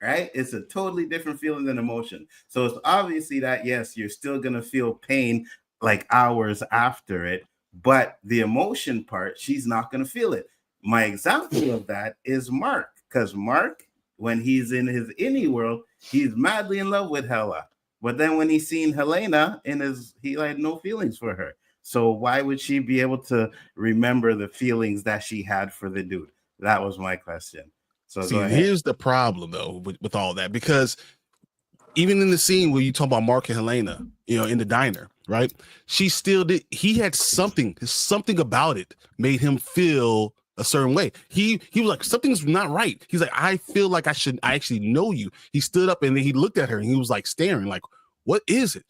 right? It's a totally different feeling than emotion. So it's obviously that, yes, you're still going to feel pain like hours after it, but the emotion part, she's not going to feel it. My example of that is Mark, because Mark, when he's in his innie world, he's madly in love with Hella. But then when he's seen Helena in his, he had no feelings for her. So why would she be able to remember the feelings that she had for the dude? That was my question. So See, go ahead. here's the problem though with all that, because even in the scene where you talk about Mark and Helena, in the diner, right? She still did. He had something about it made him feel a certain way. He was like, something's not right. He's like, I feel like I actually know you. He stood up and then he looked at her and he was like staring, like, what is it?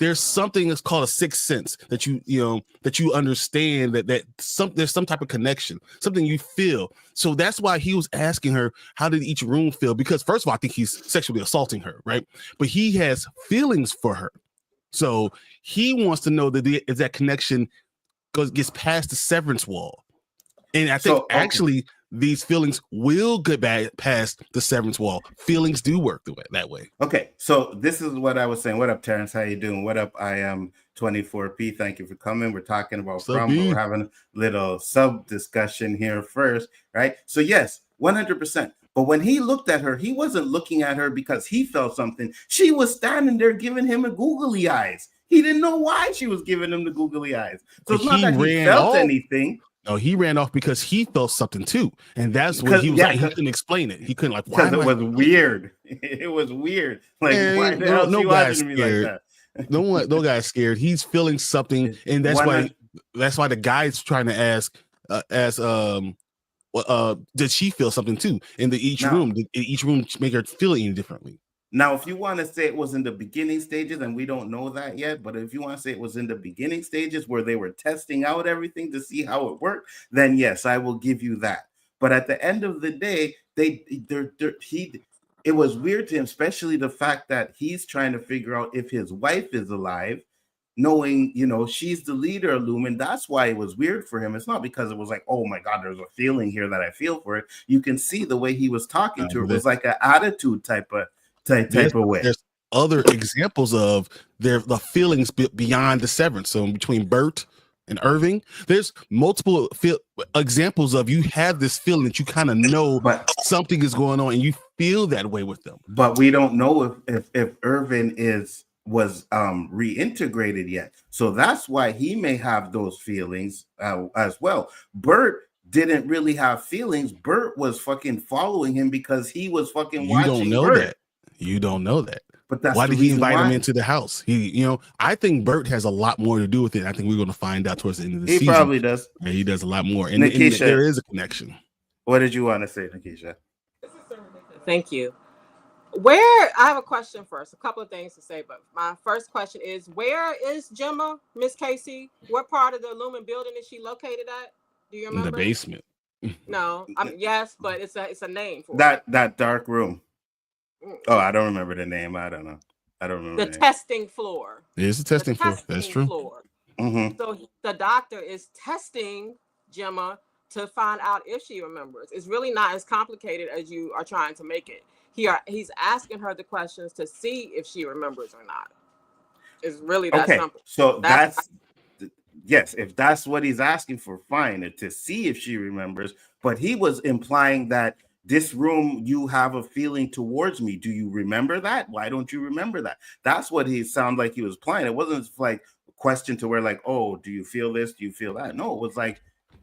There's something that's called a sixth sense that you understand that there's some type of connection, something you feel. So that's why he was asking her, how did each room feel? Because first of all, I think he's sexually assaulting her, right? But he has feelings for her. So he wants to know that if that connection gets past the severance wall. And I think actually these feelings will get back past the severance wall. Feelings do work that way. Okay, so this is what I was saying. What up, Terrence? How you doing? What up? I am 24P. Thank you for coming. We're talking about but we're having a little sub discussion here first, right? So yes, 100%. But when he looked at her, he wasn't looking at her because he felt something. She was standing there giving him a googly eyes. He didn't know why she was giving him the googly eyes. So it's not that he felt anything. No, he ran off because he felt something too, and that's what he was like. He couldn't explain it. He couldn't because it was weird. It was weird. Like why the hell no guy's scared. No guy's scared. He's feeling something, and that's why the guy's trying to ask did she feel something too? In each room make her feel any differently? Now, if you want to say it was in the beginning stages, and we don't know that yet, but if you want to say it was in the beginning stages where they were testing out everything to see how it worked, then yes, I will give you that. But at the end of the day, it was weird to him, especially the fact that he's trying to figure out if his wife is alive, knowing, she's the leader of Lumen. That's why it was weird for him. It's not because it was like, oh my God, there's a feeling here that I feel for it. You can see the way he was talking to her. It was like an attitude type of way. There's other examples of the feelings beyond the severance. So between Bert and Irving, there's multiple examples of you have this feeling that you kind of know something is going on, and you feel that way with them. But we don't know if Irving was reintegrated yet. So that's why he may have those feelings as well. Bert didn't really have feelings. Bert was fucking following him because he was fucking watching Bert. You don't know that. But that's why did he invite him into the house? I think Bert has a lot more to do with it. I think we're going to find out towards the end of the season. He probably does. Yeah, he does a lot more. And there is a connection. What did you want to say, Nikisha? Thank you. I have a question first. A couple of things to say, but my first question is, where is Gemma, Miss Casey? What part of the Lumen building is she located at? Do you remember? In the basement. No, yes, but it's a name for that dark room. Oh, I don't remember the name. I don't know. I don't remember the testing floor. It's a testing floor. That's true. Mm-hmm. So the doctor is testing Gemma to find out if she remembers. It's really not as complicated as you are trying to make it. He's asking her the questions to see if she remembers or not. It's really that simple. So yes, if that's what he's asking for, fine, to see if she remembers. But he was implying that this room, you have a feeling towards me. Do you remember that? Why don't you remember that? That's what he sounded like he was playing. It wasn't like a question to where like, oh, do you feel this? Do you feel that? No, it was like,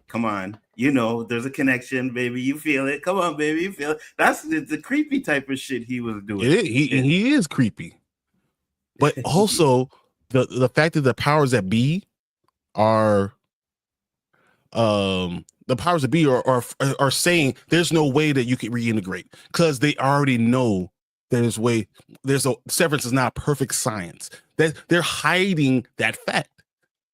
come on, there's a connection, baby. You feel it. Come on, baby, you feel it. That's the creepy type of shit he was doing. He is creepy. But also the fact that the powers that be are the powers that be are saying there's no way that you can reintegrate because they already know severance is not a perfect science. That they're hiding that fact.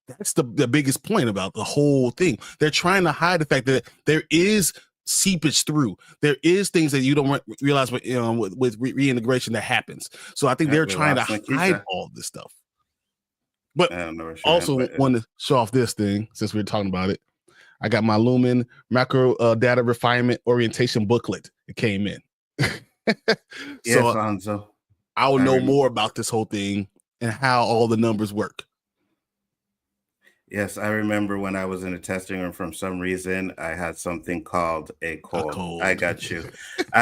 That's the biggest point about the whole thing. They're trying to hide the fact that there is seepage through. There is things that you don't realize with reintegration that happens. So I think they're trying to hide all this stuff. But also want to show off this thing since we're talking about it. I got my Lumen macro data refinement orientation booklet. It came in. Yes, So Hanzo. I'll know more about this whole thing and how all the numbers work. Yes, I remember when I was in a testing room, from some reason, I had something called a cold. I got you.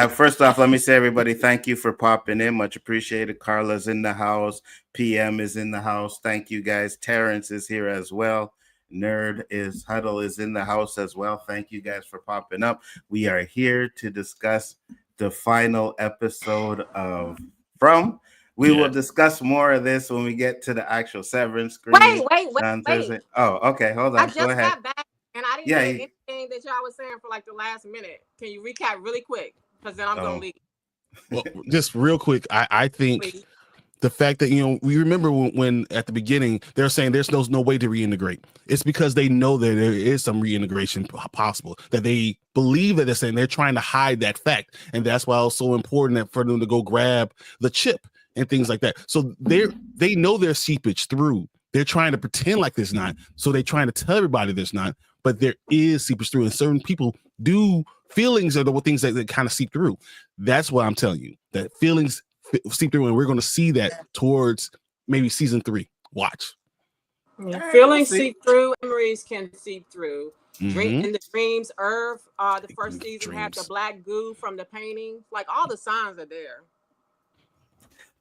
First off, let me say, everybody, thank you for popping in. Much appreciated. Carla's in the house. PM is in the house. Thank you, guys. Terrence is here as well. Huddle is in the house as well. Thank you guys for popping up. We are here to discuss the final episode of From. We will discuss more of this when we get to the actual Severance screen. Wait. Oh, okay. Hold on. I just Go ahead. got back and I didn't hear anything that y'all was saying for like the last minute. Can you recap really quick? Because then I'm going to leave. Well, just real quick, I think the fact that, we remember when at the beginning they're saying there's no way to reintegrate. It's because they know that there is some reintegration possible, that they believe that they're saying they're trying to hide that fact. And that's why it's so important for them to go grab the chip and things like that. So they know there's seepage through. They're trying to pretend like there's not. So they're trying to tell everybody there's not, but there is seepage through. And certain people feelings are the things that kind of seep through. That's what I'm telling you, that feelings seep through, and we're going to see that towards maybe season 3. Watch. Yeah. Feelings seep through, memories can seep through. In the dreams, Irv, the first season had the black goo from the painting. Like, all the signs are there.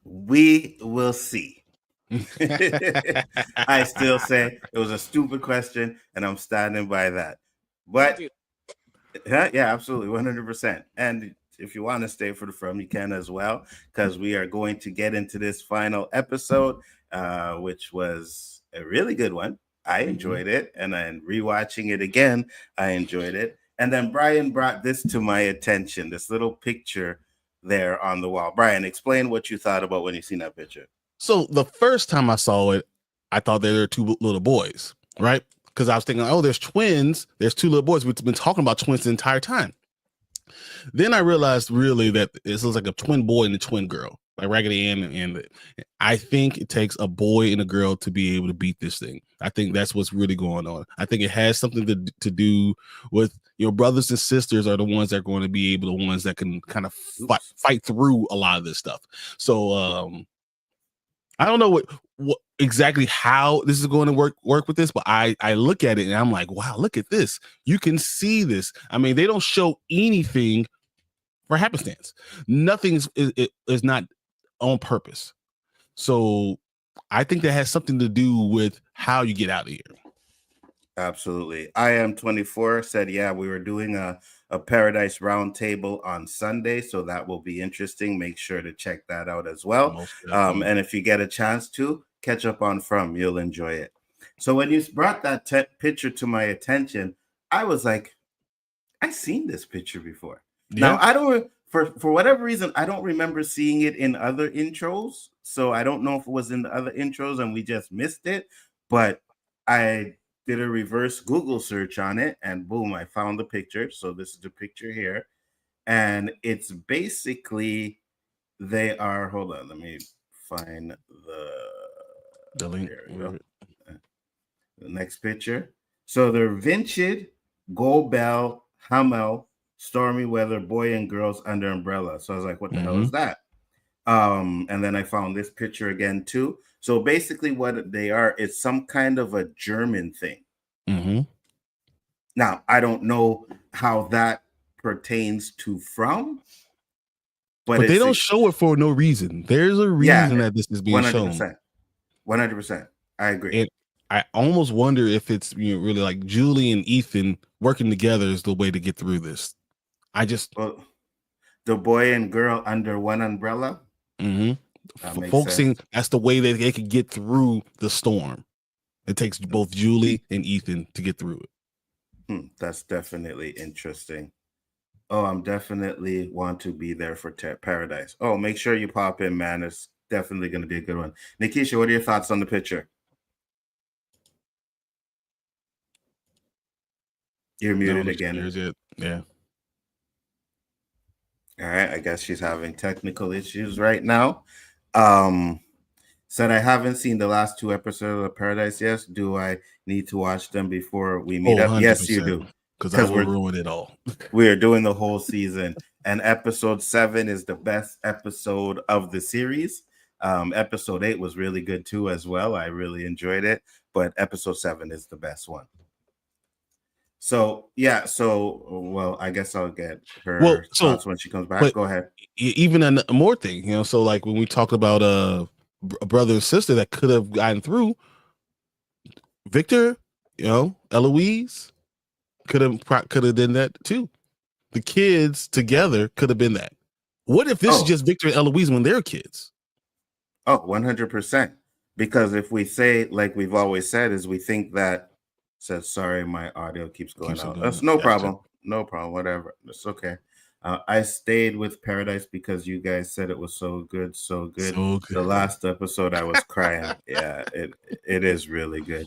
We will see. I still say it was a stupid question, and I'm standing by that. But yeah, absolutely, 100%. And if you want to stay for the From, you can as well, because we are going to get into this final episode, which was a really good one. I enjoyed it, and then rewatching it again, I enjoyed it. And then Brian brought this to my attention, this little picture there on the wall. Brian, explain what you thought about when you seen that picture. So the first time I saw it, I thought there were 2 little boys, right? Because I was thinking, oh, there's twins. There's 2 little boys. We've been talking about twins the entire time. Then I realized really that this was like a twin boy and a twin girl, like Raggedy Ann. And I think it takes a boy and a girl to be able to beat this thing. I think that's what's really going on. I think it has something to do with, brothers and sisters are the ones that are going to be able, the ones that can kind of fight through a lot of this stuff. So I don't know what exactly how this is going to work with this, but I look at it and I'm like, wow, look at this. You can see this. I mean, they don't show anything for happenstance. Nothing is not on purpose. So I think that has something to do with how you get out of here. Absolutely. I am 24 said, yeah, we were doing a Paradise Roundtable on Sunday, so that will be interesting. Make sure to check that out as well. And if you get a chance to catch up on From, you'll enjoy it. So when you brought that picture to my attention, I was like, I've seen this picture before. Yeah. Now, I don't, for whatever reason, I don't remember seeing it in other intros. So I don't know if it was in the other intros and we just missed it, but I did a reverse Google search on it, and boom, I found the picture. So this is the picture here, and it's basically they are. Hold on, let me find the link. There we go. The next picture. So they're Vincid, Goldbell, Hamel, Stormy Weather, Boy and Girls Under Umbrella. So I was like, what the hell is that? And then I found this picture again too. So basically what they are, it's some kind of a German thing. Now, I don't know how that pertains to From, but they don't show it for no reason. There's a reason that this is being 100%, shown. 100%. I agree. And I almost wonder if it's really like Julie and Ethan working together is the way to get through this. The boy and girl under one umbrella. Focusing, that's the way that they can get through the storm. It takes both Julie and Ethan to get through it. That's definitely interesting. Oh, I'm definitely want to be there for Paradise. Oh, make sure you pop in, man. It's definitely going to be a good one. Nikisha, what are your thoughts on the picture? You're muted again. Yeah. All right. I guess she's having technical issues right now. Said I haven't seen the last 2 episodes of Paradise yet. Do I need to watch them before we meet up? 100%. Yes, you do. because that will ruin it all. We are doing the whole season, and episode 7 is the best episode of the series. Episode 8 was really good too as well. I really enjoyed it, but episode 7 is the best one. So yeah, well, I guess I'll get her thoughts when she comes back. Go ahead. Even a more thing, so like when we talked about a brother and sister that could have gotten through, Victor, Eloise could have done that too. The kids together could have been that. What if this is just Victor and Eloise when they're kids? 100%. Because if we say, like we've always said, is we think that sorry, my audio keeps going out. That's no problem. No problem. Whatever. It's okay. I stayed with Paradise because you guys said it was so good. So good. The last episode I was crying. Yeah, it is really good.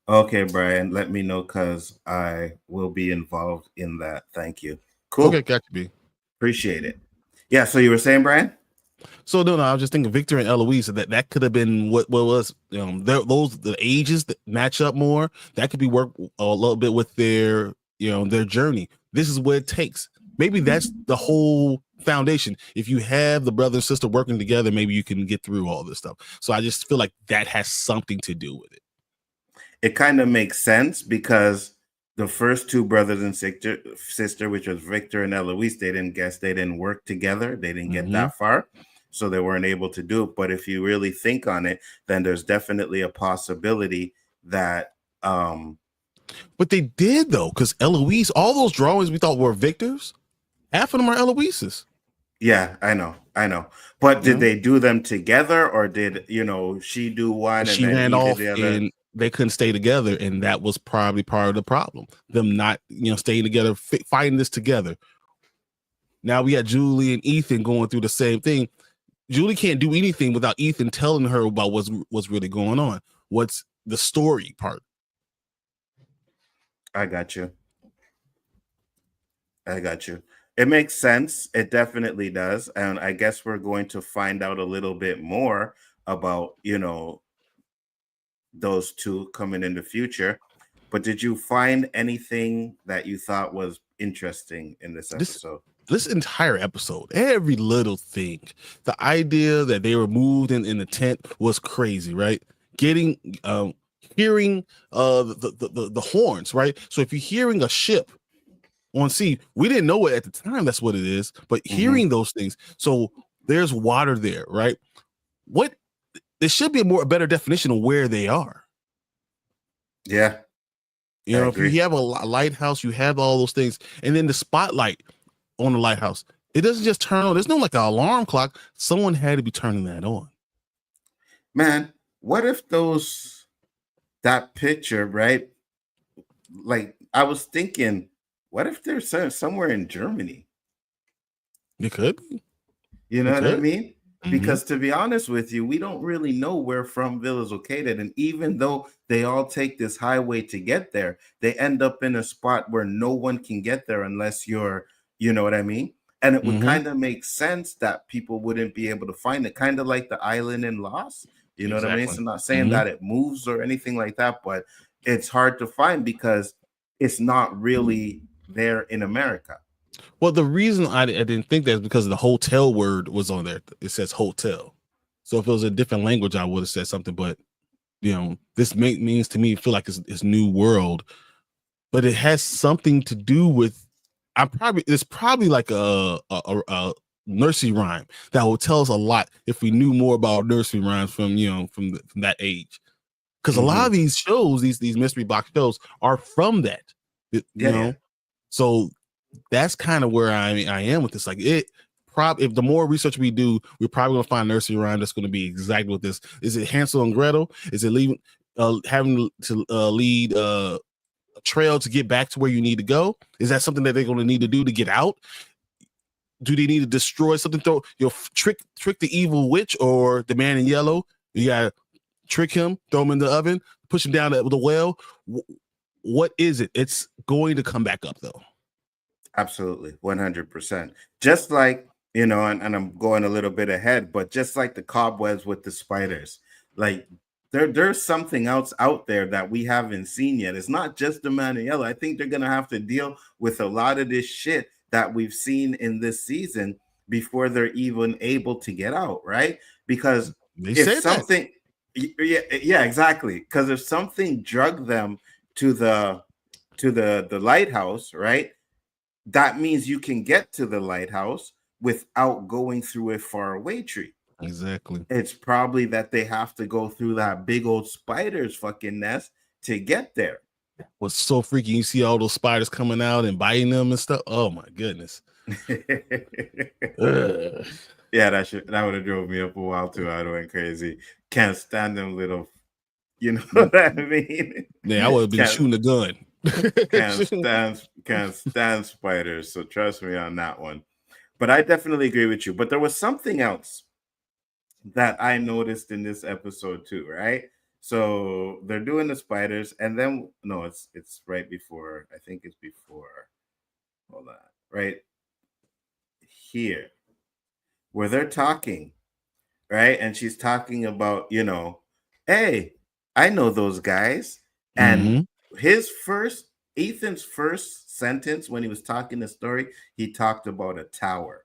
Okay, Brian, let me know because I will be involved in that. Thank you. Cool. Okay, got you, B. Appreciate it. Yeah, so you were saying, Brian? So no, I was just thinking Victor and Eloise, that could have been what was the ages that match up more. That could be worked a little bit with their their journey. This is what it takes. Maybe that's the whole foundation. If you have the brother and sister working together, maybe you can get through all this stuff. So I just feel like that has something to do with it. It kind of makes sense because the first two brothers and sister, which was Victor and Eloise, they didn't work together. They didn't get that far. So they weren't able to do it. But if you really think on it, then there's definitely a possibility that but they did though, because Eloise, all those drawings we thought were Victor's, half of them are Eloise's. Yeah, I know. But did they do them together, or did she do one she and then ran off did the other? And they couldn't stay together, and that was probably part of the problem. Them not staying together, fighting this together. Now we got Julie and Ethan going through the same thing. Julie can't do anything without Ethan telling her about what's really going on. What's the story part? I got you. It makes sense. It definitely does. And I guess we're going to find out a little bit more about, those two coming in the future. But did you find anything that you thought was interesting in this episode? This entire episode, every little thing, the idea that they were moved in the tent was crazy, right? Hearing the horns, right? So if you're hearing a ship on sea, we didn't know it at the time that's what it is, but hearing those things, so there's water there, right? There should be a better definition of where they are. Yeah. If you have a lighthouse, you have all those things, and then the spotlight on the lighthouse, it doesn't just turn on. There's no like an alarm clock. Someone had to be turning that on. Man, what if that picture, right? Like I was thinking, what if they're somewhere in Germany? It could be. You know what I mean? Because to be honest with you, we don't really know where Fromville is located. And even though they all take this highway to get there, they end up in a spot where no one can get there unless you're, you know what I mean? And it would kind of make sense that people wouldn't be able to find it, kind of like the island in Lost. You know what I mean? So I'm not saying that it moves or anything like that, but it's hard to find because it's not really there in America. Well, the reason I didn't think that is because the hotel word was on there. It says hotel. So if it was a different language, I would have said something. But, this means to me, feel like it's new world. But it has something to do with, it's probably like a nursery rhyme that will tell us a lot if we knew more about nursery rhymes from that age. Because a lot of these shows, these mystery box shows, are from that. You know? So that's kind of where I am with this. Like if the more research we do, we're probably gonna find a nursery rhyme that's gonna be exactly what this is. It Hansel and Gretel? Is it having to lead a trail to get back to where you need to go? Is that something that they're gonna need to do to get out? Do they need to destroy something? Trick the evil witch or the man in yellow? You gotta trick him, throw him in the oven, push him down the well. What is it? It's going to come back up though. Absolutely, 100%. Just like, and I'm going a little bit ahead, but just like the cobwebs with the spiders, like there's something else out there that we haven't seen yet. It's not just the man in yellow. I think they're gonna have to deal with a lot of this shit that we've seen in this season before they're even able to get out, right? Because They if said that. something, yeah, exactly. Because if something drugged them to the lighthouse, right? That means you can get to the lighthouse without going through a faraway tree. Exactly. It's probably that they have to go through that big old spider's fucking nest to get there. What's so freaky? You see all those spiders coming out and biting them and stuff. Oh my goodness. Yeah, that would have drove me up a while too. I'd have went crazy. Can't stand them little, you know what I mean? Yeah, I would have been shooting a gun. Can't stand spiders. So trust me on that one. But I definitely agree with you. But there was something else that I noticed in this episode too, right? So they're doing the spiders, and then no, it's right before. I think it's before. Hold on, right here, where they're talking, right? And she's talking about, hey, I know those guys, and Ethan's first sentence when he was talking the story, he talked about a tower.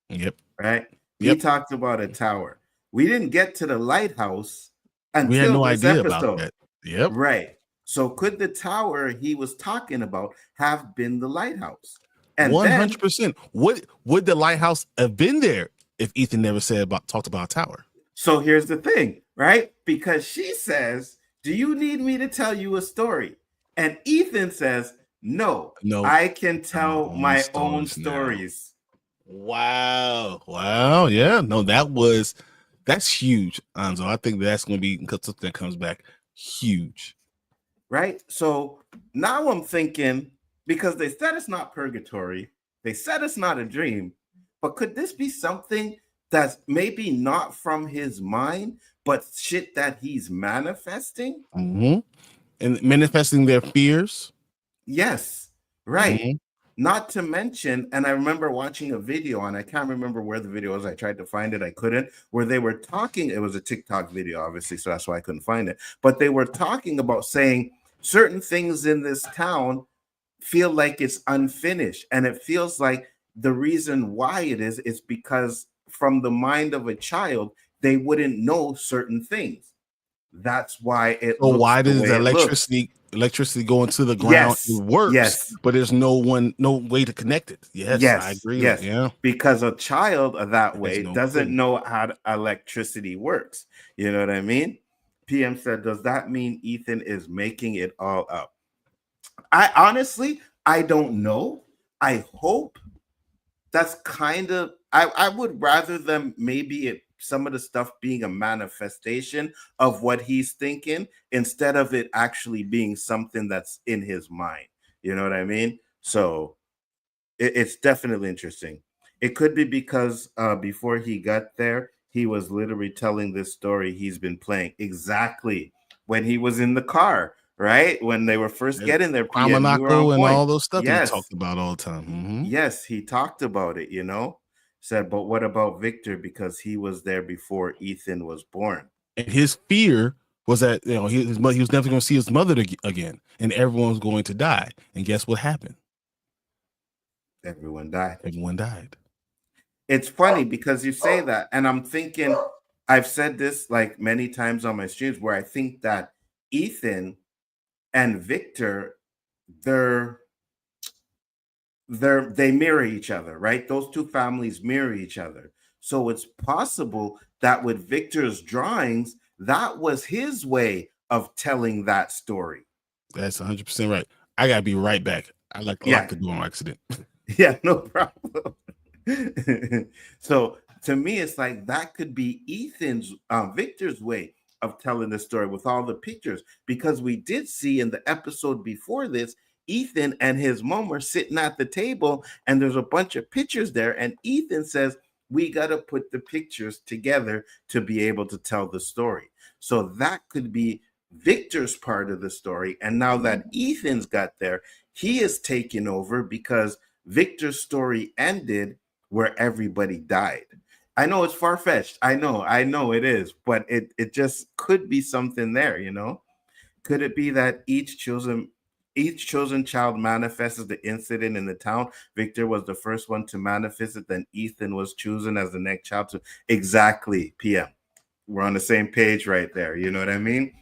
Yep. Right. Yep. He talked about a tower. We didn't get to the lighthouse until we had no this idea episode. about that. Yep. Right. So could the tower he was talking about have been the lighthouse? And 100%. Would the lighthouse have been there if Ethan never talked about a tower? So here's the thing, right? Because she says, "Do you need me to tell you a story?" And Ethan says, "No, I can tell my own stories." Wow. Yeah. No, that's huge, Anzo. I think that's going to be, because something that comes back huge. Right. So now I'm thinking, because they said it's not purgatory, they said it's not a dream, but could this be something that's maybe not from his mind, but shit that he's manifesting? Mm-hmm. And manifesting their fears? Yes. Right. Mm-hmm. Not to mention, and I remember watching a video, and I can't remember where the video was. I tried to find it. I couldn't, where they were talking. It was a TikTok video, obviously, so that's why I couldn't find it. But they were talking about saying certain things in this town feel like it's unfinished. And it feels like the reason why it is because from the mind of a child, they wouldn't know certain things. That's why it So why does the electricity go into the ground? Yes, it works, yes, but there's no way to connect it. Yes, I agree. Yes, yeah, because a child that way doesn't know how electricity works. You know what I mean? PM said, "Does that mean Ethan is making it all up?" I honestly, I don't know. I hope that's kind of. I would rather them maybe some of the stuff being a manifestation of what he's thinking instead of it actually being something that's in his mind. You know what I mean? So it's definitely interesting. It could be because before he got there, he was literally telling this story he's been playing exactly when he was in the car, right? When they were first getting there, and all those stuff he talked about all the time. Mm-hmm. Yes, he talked about it, Said, but what about Victor? Because he was there before Ethan was born. And his fear was that he was never going to see his mother again, and everyone was going to die. And guess what happened? Everyone died. Everyone died. It's funny because you say that, and I'm thinking, I've said this like many times on my streams, where I think that Ethan and Victor, they mirror each other, right? Those two families mirror each other. So it's possible that with Victor's drawings, that was his way of telling that story. That's 100% right. I gotta be right back. I like the door on accident. Yeah, no problem. So to me, it's like that could be Victor's way of telling the story with all the pictures, because we did see in the episode before this, Ethan and his mom were sitting at the table and there's a bunch of pictures there. And Ethan says, we got to put the pictures together to be able to tell the story. So that could be Victor's part of the story. And now that Ethan's got there, he is taking over because Victor's story ended where everybody died. I know it's far-fetched. I know it is, but it just could be something there, you know? Could it be that each chosen child manifests the incident in the town? Victor was the first one to manifest it, then Ethan was chosen as the next child to exactly PM. We're on the same page right there. You know what I mean?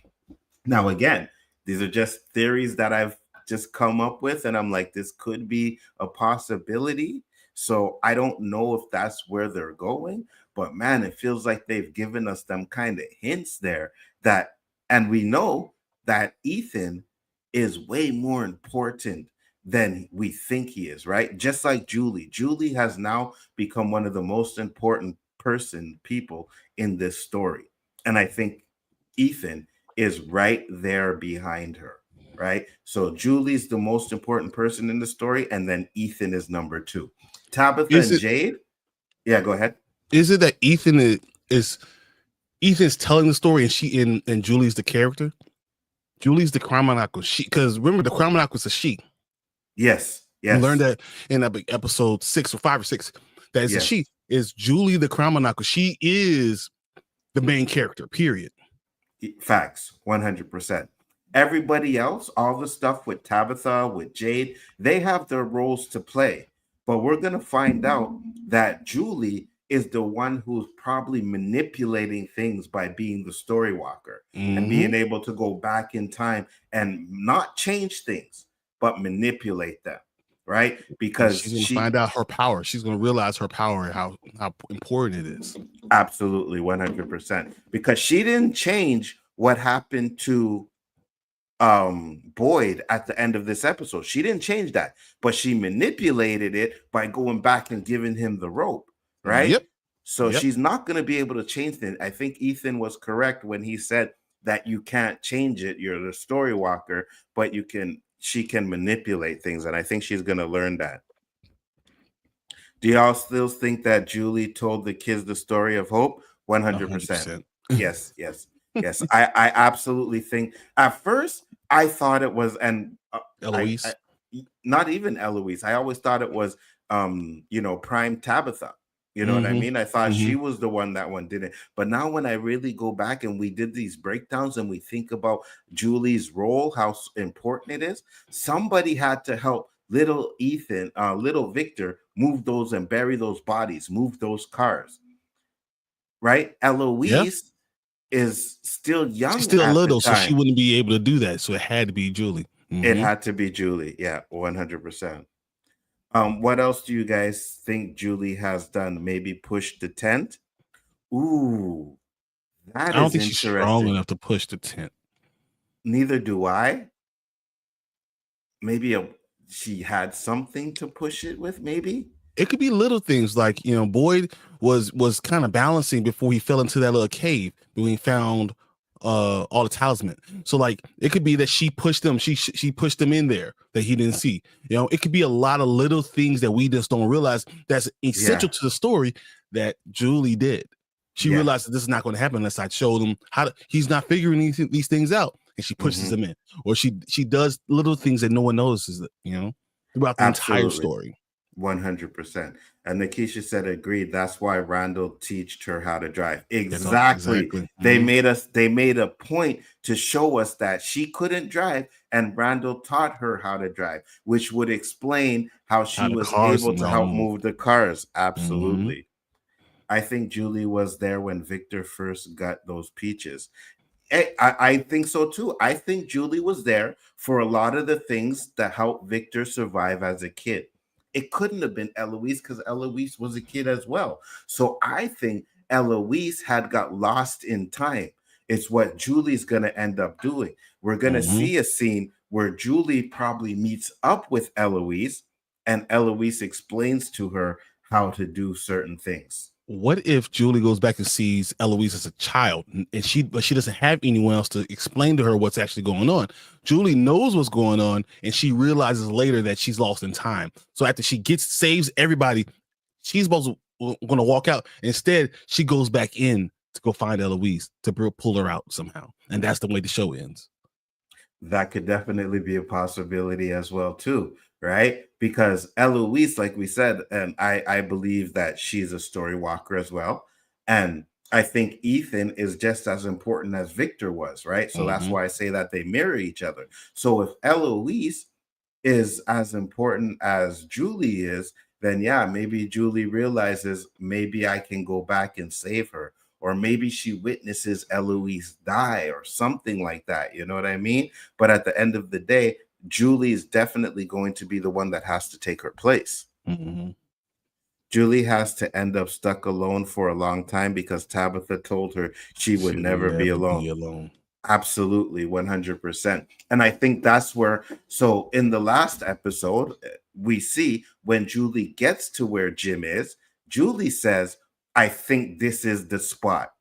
Now, again, these are just theories that I've just come up with, and I'm like, this could be a possibility. So I don't know if that's where they're going, but man, it feels like they've given us them kind of hints there that, and we know that Ethan is way more important than we think he is, right? Just like Julie. Julie has now become one of the most important people in this story. And I think Ethan is right there behind her, right? So Julie's the most important person in the story, and then Ethan is number 2. Tabitha Is and it Jade. Yeah, go ahead. is it that is Ethan's telling the story and Julie's the character? Julie's the Chromonacle. Because remember, the Chromonacle was a she. Yes. We learned that in episode 6 or 5 or 6. That is a she. Is Julie the Chromonacle? She is the main character, period. Facts, 100%. Everybody else, all the stuff with Tabitha, with Jade, they have their roles to play. But we're going to find out that Julie is the one who's probably manipulating things by being the story walker and being able to go back in time and not change things, but manipulate them, right? Because she's going to find out her power. She's going to realize her power and how important it is. Absolutely, 100%. Because she didn't change what happened to Boyd at the end of this episode. She didn't change that, but she manipulated it by going back and giving him the rope, right? Yep. So she's not going to be able to change things. I think Ethan was correct when he said that you can't change it. You're the story walker, but she can manipulate things, and I think she's going to learn that. Do y'all still think that Julie told the kids the story of hope? 100%. Yes. I absolutely think. At first, I thought it was, and Eloise. Not even Eloise. I always thought it was, Prime Tabitha. You know what I mean? I thought she was the one that one did it. But now when I really go back and we did these breakdowns and we think about Julie's role, how important it is, somebody had to help little Victor move those and bury those bodies, move those cars. Right? Eloise is still young. She's still little, so she wouldn't be able to do that. So it had to be Julie. It had to be Julie. Yeah, 100%. What else do you guys think Julie has done? Maybe push the tent? Ooh, I don't think she's strong enough to push the tent. Neither do I. Maybe she had something to push it with, maybe? It could be little things like, Boyd was kind of balancing before he fell into that little cave when he found all the talisman. So like it could be that she pushed them, she pushed them in there that he didn't see. It could be a lot of little things that we just don't realize that's essential to the story that Julie did. She realized that this is not going to happen unless I showed him he's not figuring these things out, and she pushes them in, or she does little things that no one notices, throughout the entire story. 100%. And Nikisha said agreed. That's why Randall taught her how to drive. Exactly. They made a point to show us that she couldn't drive, and Randall taught her how to drive, which would explain how she was able to help move the cars. Absolutely. I think Julie was there when Victor first got those peaches. I think so too. I think Julie was there for a lot of the things that helped Victor survive as a kid. It couldn't have been Eloise because Eloise was a kid as well. So I think Eloise had got lost in time. It's what Julie's going to end up doing. We're going to see a scene where Julie probably meets up with Eloise, and Eloise explains to her how to do certain things. What if Julie goes back and sees Eloise as a child, but she doesn't have anyone else to explain to her what's actually going on? Julie knows what's going on, and she realizes later that she's lost in time. So after she saves everybody, she's going to walk out. Instead, she goes back in to go find Eloise to pull her out somehow, and that's the way the show ends. That could definitely be a possibility as well too. right? Because Eloise, like we said, and I believe that she's a story walker as well. And I think Ethan is just as important as Victor was, right? So that's Mhm. why I say that they mirror each other. So if Eloise is as important as Julie is, then yeah, maybe Julie realizes maybe I can go back and save her. Or maybe she witnesses Eloise die or something like that. You know what I mean? But at the end of the day, Julie is definitely going to be the one that has to take her place. Mhm. Julie has to end up stuck alone for a long time because Tabitha told her she would She would never be never alone. be alone. Absolutely, 100%. And I think that's where, so in the last episode, we see when Julie gets to where Jim is, Julie says, I think this is the spot,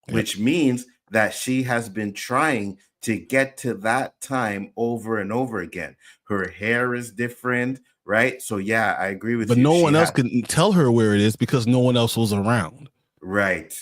Yep. which means that she has been trying to get to that time over and over again. Her hair is different, right? So yeah, I agree with But you. no She one else had, could tell her where it is because no one else was around. right.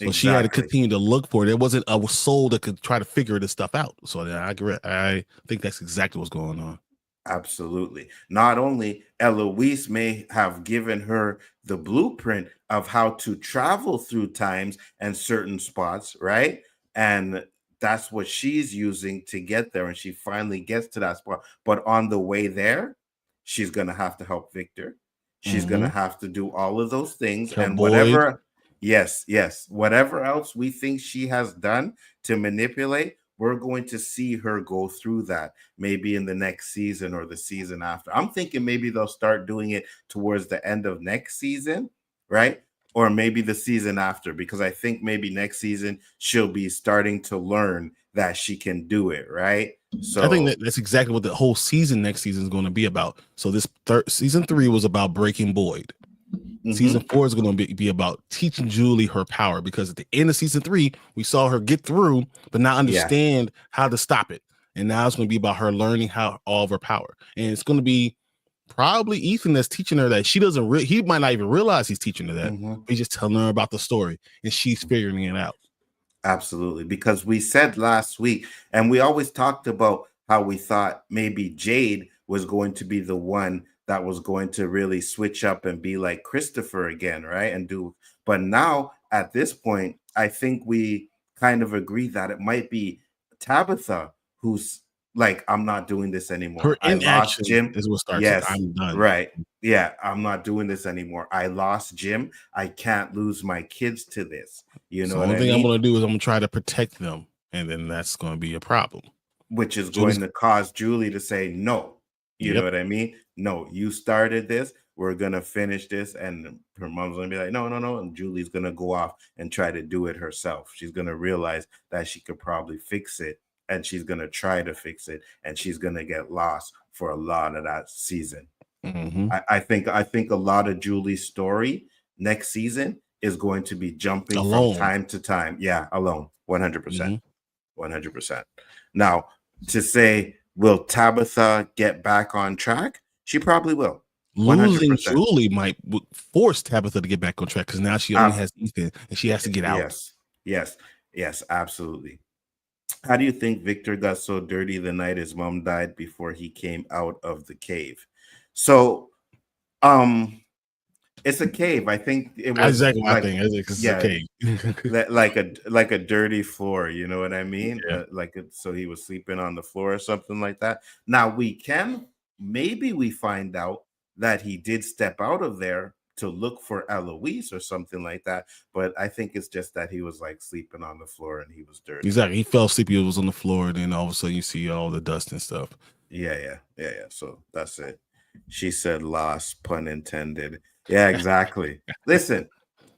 So she had to Exactly. continue to look for it. There wasn't a soul that could try to figure this stuff out. So I agree. I think that's exactly what's going on. Absolutely. Not only Eloise may have given her the blueprint of how to travel through times and certain spots, right? And that's what she's using to get there. And she finally gets to that spot. But on the way there, she's going to have to help Victor. She's going to have to do all of those things. Help And Boyd. yes, whatever else we think she has done to manipulate, we're going to see her go through that maybe in the next season or the season after. I'm thinking maybe they'll start doing it towards the end of next season, right? Or maybe the season after, because I think maybe next season she'll be starting to learn that she can do it, right? So I think that's exactly what the whole season next season is going to be about. So this season 3 was about breaking Boyd. Season 4 is going to be about teaching Julie her power, because at the end of season 3, we saw her get through, but not understand how to stop it. And now it's going to be about her learning how all of her power. And it's going to be probably Ethan that's teaching her that. She doesn't, he might not even realize he's teaching her that. He's just telling her about the story and she's figuring it out. Absolutely. Because we said last week, and we always talked about how we thought maybe Jade was going to be the one that was going to really switch up and be like Christopher again, right? And do, but now at this point, I think we kind of agree that it might be Tabitha who's like, I'm not doing this anymore. Her I lost inaction Jim. is what starts Yes, it. I'm done. right. Yeah, I'm not doing this anymore. I lost Jim. I can't lose my kids to this. You know So what the only I thing mean? I'm going to do is I'm going to try to protect them. And then that's going to be a problem. Which is Julie's going to cause Julie to say no. You know what I mean? No, you started this. We're gonna finish this, and her mom's gonna be like, no, and Julie's gonna go off and try to do it herself. She's gonna realize that she could probably fix it, and she's gonna try to fix it, and she's gonna get lost for a lot of that season. I think a lot of Julie's story next season is going to be jumping alone from time to time. Yeah, alone, 100%. 100%. Now, to say, will Tabitha get back on track? She probably will. 100%. Losing Julie might force Tabitha to get back on track, because now she only has Ethan and she has to get out. Yes, absolutely. How do you think Victor got so dirty the night his mom died before he came out of the cave? So, it's a cave. I think it was exactly like, my thing. It's a cave. like a dirty floor. You know what I mean? Yeah. So he was sleeping on the floor or something like that. Now we find out that he did step out of there to look for Eloise or something like that. But I think it's just that he was like sleeping on the floor and he was dirty. Exactly. He fell asleep. He was on the floor, and then all of a sudden you see all the dust and stuff. Yeah. So that's it. She said lost, pun intended. Yeah, exactly. Listen,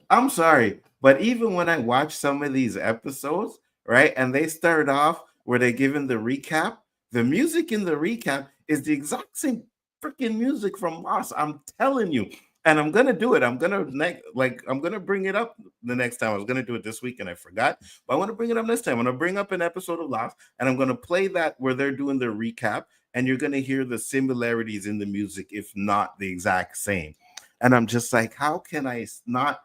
I'm sorry, but even when I watch some of these episodes, right, and they start off where they're giving the recap, the music in the recap is the exact same freaking music from Lost. I'm telling you. And I'm gonna do it. I'm gonna bring it up the next time. I was gonna do it this week and I forgot, but I want to bring it up next time. I'm gonna bring up an episode of Lost and I'm gonna play that where they're doing the recap, and you're gonna hear the similarities in the music, if not the exact same. And I'm just like, how can I not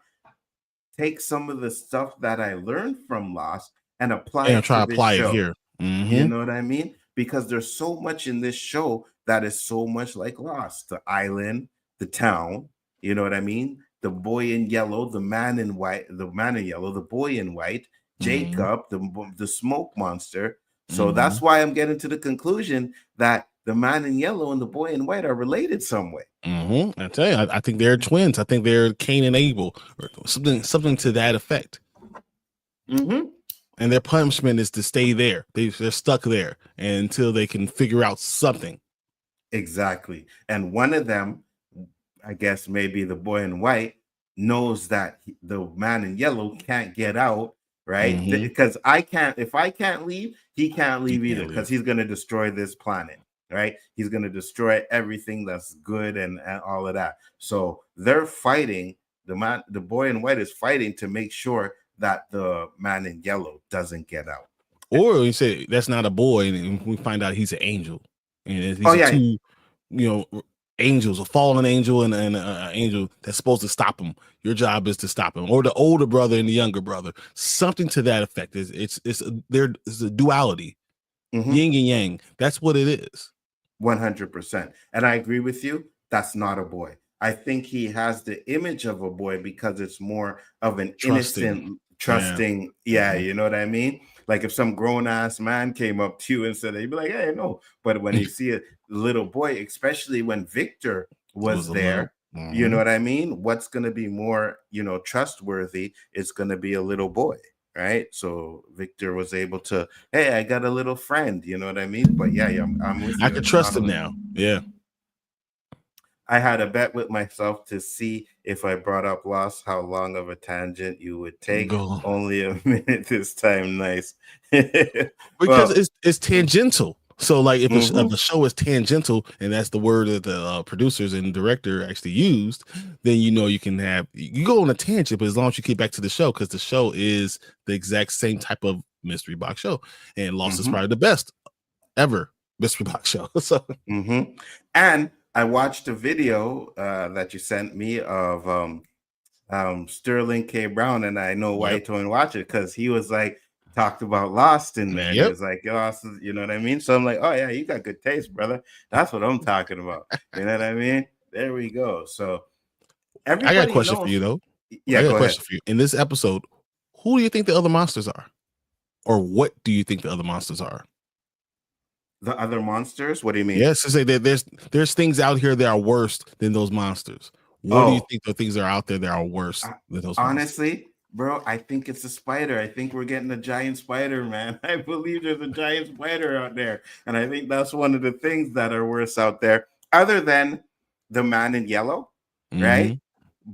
take some of the stuff that I learned from Lost and apply it to this show? It here? You know what I mean? Because there's so much in this show that is so much like Lost, the island, the town, you know what I mean? The boy in yellow, the man in white, the man in yellow, the boy in white, Jacob, the smoke monster. So that's why I'm getting to the conclusion that the man in yellow and the boy in white are related some way. I tell you, I think they're twins. I think they're Cain and Abel, or something to that effect. And their punishment is to stay there. They're stuck there until they can figure out something. Exactly. And one of them, I guess maybe the boy in white, knows that the man in yellow can't get out, right? Because if I can't leave, he can't leave either, because he's going to destroy this planet, right? He's going to destroy everything that's good and all of that. So they're fighting. The boy in white is fighting to make sure that the man in yellow doesn't get out. Or you say that's not a boy, and we find out he's an angel. And these two, angels, a fallen angel and an angel that's supposed to stop him. Your job is to stop him, or the older brother and the younger brother, something to that effect. It's a duality, yin and yang. That's what it is. 100%. And I agree with you. That's not a boy. I think he has the image of a boy because it's more of an innocent, trusting. Yeah, you know what I mean? Like if some grown ass man came up to you and said, you'd be like, hey, no. But when you see a little boy, especially when Victor was there, you know what I mean? What's going to be more, trustworthy? It's going to be a little boy, right? So Victor was able to, hey, I got a little friend, you know what I mean? But yeah, I'm with you. I can trust him now. Yeah. I had a bet with myself to see if I brought up Lost, how long of a tangent you would take. Only a minute this time. Nice. Because it's tangential. So like if the show is tangential, and that's the word that the producers and director actually used, then you can you go on a tangent, but as long as you keep back to the show, because the show is the exact same type of mystery box show, and Lost is probably the best ever mystery box show. So and I watched a video that you sent me of Sterling K. Brown, and I know why you told me to watch it, because he was like talked about Lost in there. It was like, Lost, you know what I mean? So I'm like, oh yeah, you got good taste, brother. That's what I'm talking about. You know what I mean? There we go. So I got a question for you though. Yeah, I got a question for you. In this episode, who do you think the other monsters are? Or what do you think the other monsters are? The other monsters? What do you mean? Yes, to say that there's things out here that are worse than those monsters. What do you think the things that are out there that are worse than those honestly, monsters? Bro, I think it's a spider. I think we're getting a giant spider, man. I believe there's a giant spider out there. And I think that's one of the things that are worse out there, other than the man in yellow, right?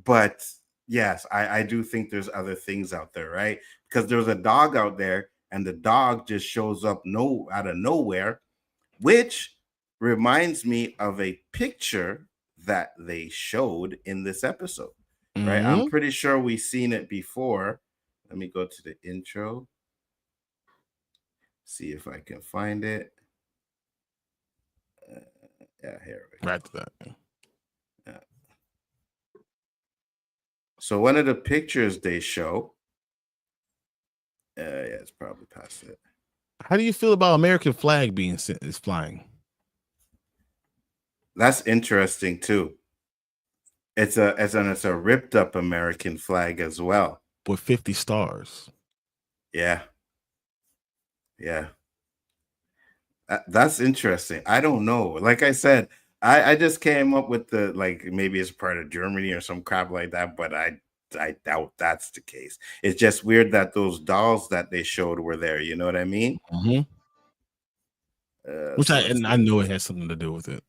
But yes, I do think there's other things out there, right? Because there's a dog out there, and the dog just shows up out of nowhere, which reminds me of a picture that they showed in this episode, right? I'm pretty sure we've seen it before. Let me go to the intro, see if I can find it. Yeah, here we go. Right to that. Yeah. So one of the pictures they show, yeah, it's probably past it. How do you feel about American flag is flying? That's interesting too. It's a ripped up American flag as well, with 50 stars. Yeah. That's interesting. I don't know. Like I said, I just came up with the, like, maybe it's part of Germany or some crap like that, but I doubt that's the case. It's just weird that those dolls that they showed were there. You know what I mean? Which I know it has something to do with it.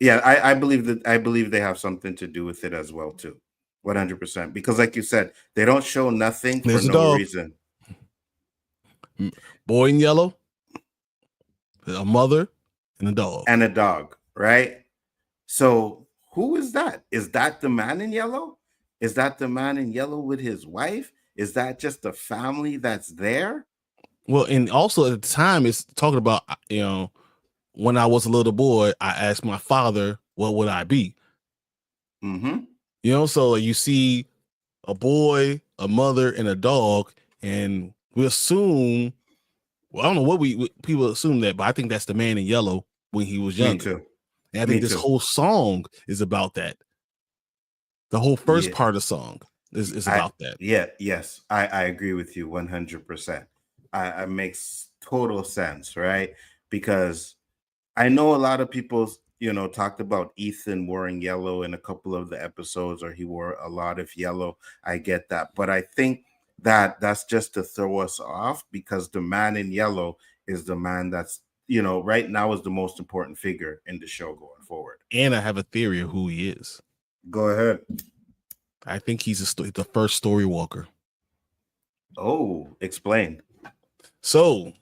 Yeah, I believe they have something to do with it as well too, 100%. Because, like you said, they don't show nothing for no reason. Boy in yellow, a mother, and a dog, right? So who is that? Is that the man in yellow? Is that the man in yellow with his wife? Is that just a family that's there? Well, and also at the time, it's talking about, when I was a little boy, I asked my father, what would I be? So you see a boy, a mother, and a dog, and we assume, well, I don't know what people assume that, but I think that's the man in yellow when he was Me younger. too. And I Me think this too. whole song is about that. The whole first Yeah. part of the song is about that. Yes, I agree with you 100%. It makes total sense, right? Because I know a lot of people, talked about Ethan wearing yellow in a couple of the episodes, or he wore a lot of yellow. I get that, but I think that that's just to throw us off, because the man in yellow is the man that's, right now is the most important figure in the show going forward. And I have a theory of who he is. Go ahead. I think he's the first story walker. Oh, explain. So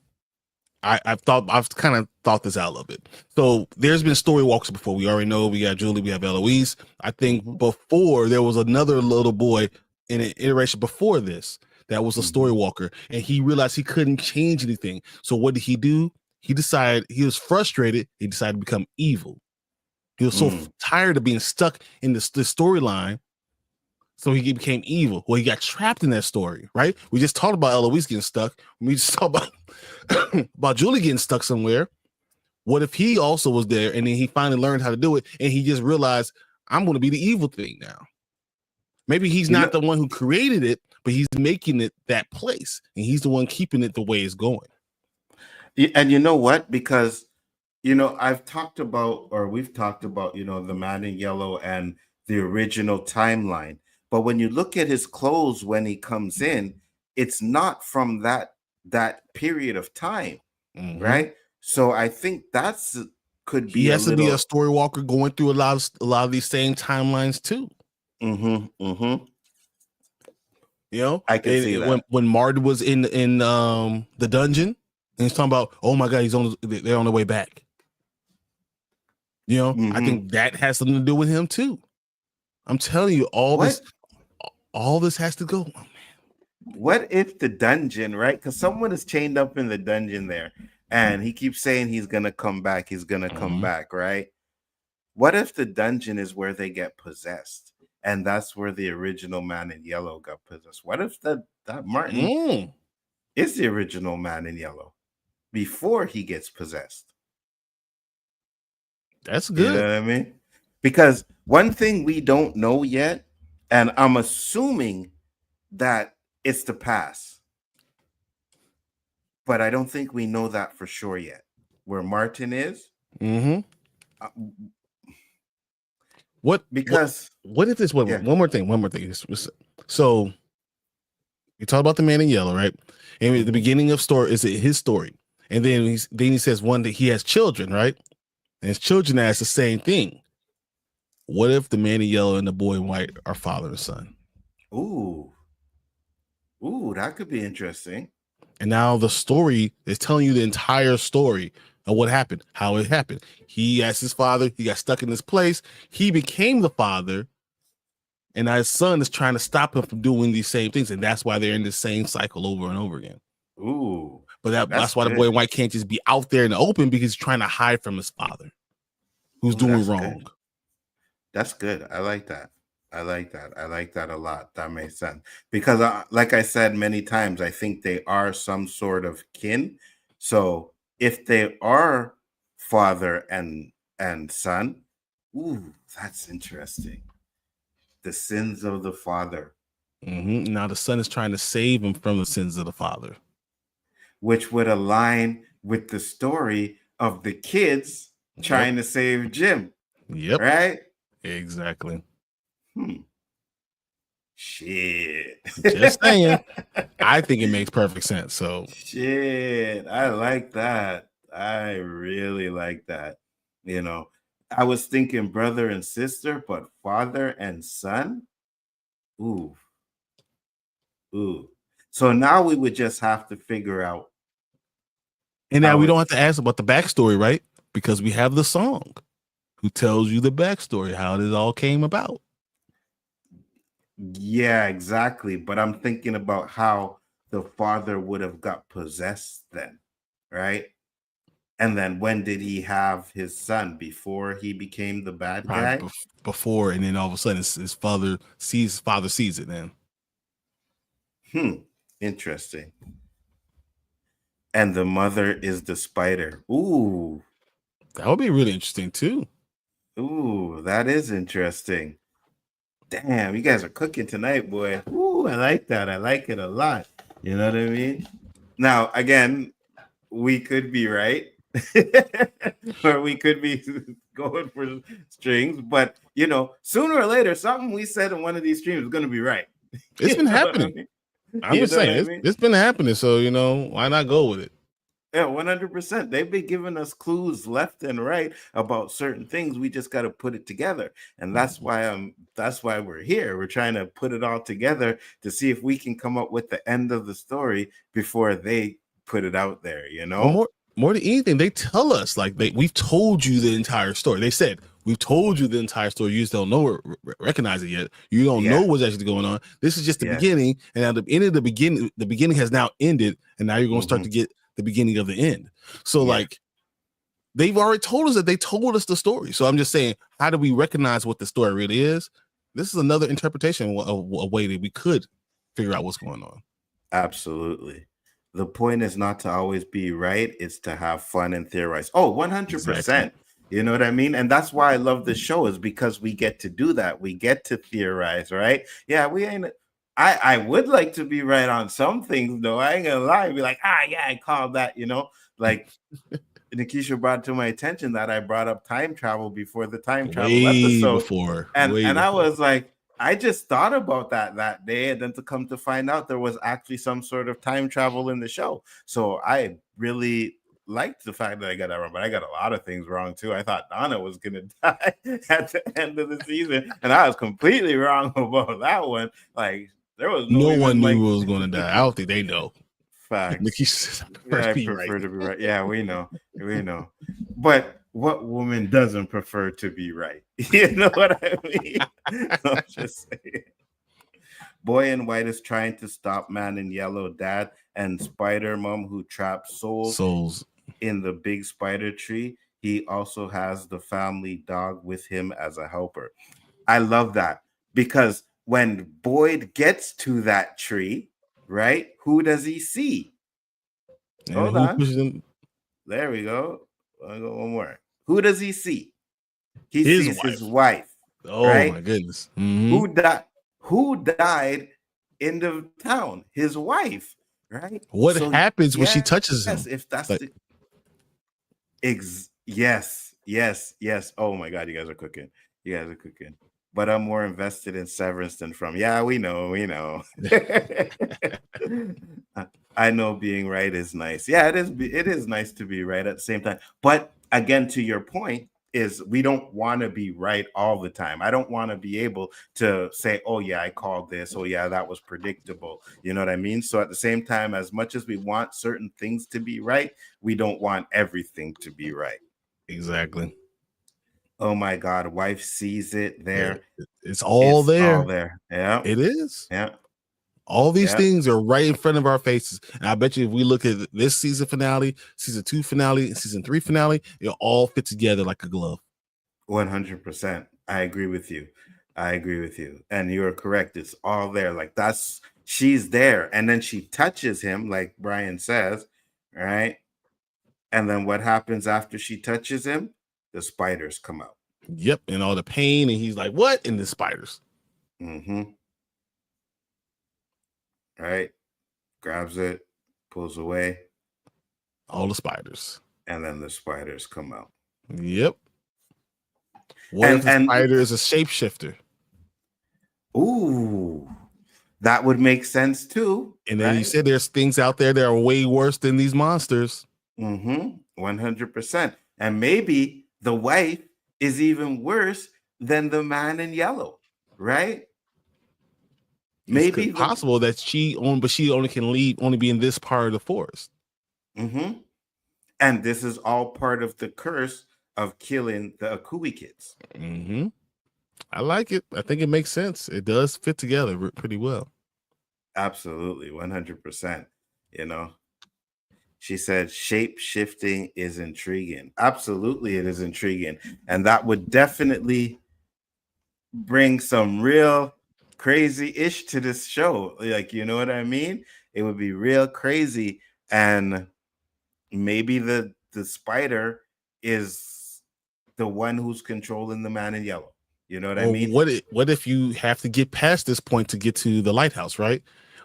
I've kind of thought this out a little bit. So there's been story walkers before. We already know we got Julie, we have Eloise. I think before there was another little boy in an iteration before this that was a story walker, and he realized he couldn't change anything. So what did he do? He decided, he was frustrated. He decided to become evil. He was so tired of being stuck in the storyline. So he became evil. Well, he got trapped in that story, right? We just talked about Eloise getting stuck. We just talked about Julie getting stuck somewhere. What if he also was there, and then he finally learned how to do it, and he just realized, I'm going to be the evil thing now. Maybe he's not the one who created it, but he's making it that place, and he's the one keeping it the way it's going. And you know what? Because, we've talked about, the man in yellow and the original timeline. But when you look at his clothes when he comes in, it's not from that period of time, right? So I think could be he has to be a story walker going through a lot of these same timelines too. I can see that. When Martin was in the dungeon, and he's talking about, oh my God, they're on the way back. I think that has something to do with him too. I'm telling you, all this has to go. Oh, man. What if the dungeon, right? Because someone is chained up in the dungeon there, and he keeps saying he's gonna come back. He's gonna come back, right? What if the dungeon is where they get possessed, and that's where the original man in yellow got possessed? What if that Martin is the original man in yellow before he gets possessed? That's good. You know what I mean? Because one thing we don't know yet, and I'm assuming that it's the past, but I don't think we know that for sure yet. Where Martin is. What if this one more thing? So you talk about the man in yellow, right? And at the beginning of story is his story, and then he says one that he has children, right? And his children ask the same thing. What if the man in yellow and the boy in white are father and son? Ooh, that could be interesting. And now the story is telling you the entire story of what happened, how it happened. He asked his father, he got stuck in this place. He became the father, and now his son is trying to stop him from doing these same things. And that's why they're in the same cycle over and over again. Ooh. But that's why the boy in white can't just be out there in the open, because he's trying to hide from his father, who's doing wrong. Good. That's good. I like that. I like that a lot. That makes sense. Because like I said many times, I think they are some sort of kin. So if they are father and son, ooh, that's interesting. The sins of the father. Now the son is trying to save him from the sins of the father, which would align with the story of the kids trying to save Jim. Yep. Right? Exactly. Shit. Just saying. I think it makes perfect sense. So shit. I like that. I really like that. I was thinking brother and sister, but father and son. Ooh. So now we would just have to figure out. And now we don't have to ask about the backstory, right? Because we have the song who tells you the backstory, how this all came about. Yeah, exactly. But I'm thinking about how the father would have got possessed then, right? And then when did he have his son? Before he became the bad guy? Before, and then all of a sudden his father sees it then. Interesting. And the mother is the spider. Ooh. That would be really interesting too. Ooh, that is interesting. Damn, you guys are cooking tonight, boy. Ooh, I like that. I like it a lot. You know what I mean? Now, again, we could be right, or we could be going for strings, but you know, sooner or later, something we said in one of these streams is going to be right. It's been You know what I happening. mean? I'm You just know what saying I mean? it's been happening. So you know, why not go with it? Yeah, 100%. They've been giving us clues left and right about certain things. We just got to put it together. And that's why we're here. We're trying to put it all together to see if we can come up with the end of the story before they put it out there, you Well, know? more than anything, they tell us like we've told you the entire story. They said we've told you the entire story. You just don't know or recognize it yet. You don't know Yeah. what's actually going on. This is just the Yeah. beginning, and at the end of the beginning has now ended, and now you're going to start Mhm. to get the beginning of the end. So Yeah. like they've already told us that they told us the story. So I'm just saying, how do we recognize what the story really is? This is another interpretation of a way that we could figure out what's going on. Absolutely. The point is not to always be right, it's to have fun and theorize. Oh, 100%. Exactly. You know what I mean? And that's why I love this show, is because we get to do that. We get to theorize, right? Yeah, we ain't. I would like to be right on some things, though. I ain't gonna lie. Be like, yeah, I called that, you know? Like Nikisha brought to my attention that I brought up time travel before the time travel Way episode. before. And way I before. was like, I just thought about that day, and then to come to find out there was actually some sort of time travel in the show. So I really liked the fact that I got that wrong, but I got a lot of things wrong too. I thought Donna was gonna die at the end of the season, and I was completely wrong about that one. Like there was No even one knew like who was going to die. I don't think they know. facts. Nikki says, I be right. prefer to be right. Yeah, we know. But what woman doesn't prefer to be right? You know what I mean? I'm just saying. Boy in White is trying to stop Man in Yellow dad and Spider Mom, who traps souls in the big spider tree. He also has the family dog with him as a helper. I love that, because when Boyd gets to that tree, right? Who does he see? And Hold who on. pushes him? There we go. I'll go one more. Who does he see? He His sees wife. his wife. Oh right? my goodness. Who died in the town? His wife, right? What happens when she touches him? Yes, if that's Like- yes. Oh my God, you guys are cooking. But I'm more invested in Severance than From. Yeah, we know. I know being right is nice. Yeah, it is. It is nice to be right at the same time. But again, to your point, is we don't want to be right all the time. I don't want to be able to say, oh yeah, I called this. Oh yeah, that was predictable. You know what I mean? So at the same time, as much as we want certain things to be right, we don't want everything to be right. Exactly. Oh my God, wife sees it there. It's all there. All there. Yeah. It is. Yeah. All these things are right in front of our faces. And I bet you if we look at this season finale, season 2 finale, and season 3 finale, it'll all fit together like a glove. 100%. I agree with you. And you're correct. It's all there. Like she's there. And then she touches him, like Brian says, right? And then what happens after she touches him? The spiders come out. Yep. And all the pain. And he's like, what? And the spiders. Mm-hmm. Right? Grabs it, pulls away. All the spiders. And then the spiders come out. Yep. What if the spider is a shapeshifter? Ooh, that would make sense too. And then you said there's things out there that are way worse than these monsters. 100%. And maybe the wife is even worse than the man in yellow, right? Maybe it's possible that she only can be in this part of the forest. And this is all part of the curse of killing the Akui kids. I like it. I think it makes sense. It does fit together pretty well. Absolutely, 100%. You know, she said shape shifting is intriguing. Absolutely, it is intriguing. And that would definitely bring some real crazy-ish to this show. Like, you know what I mean? It would be real crazy. And maybe the spider is the one who's controlling the man in yellow. You know what I Or mean? what if you have to get past this point to get to the lighthouse, right?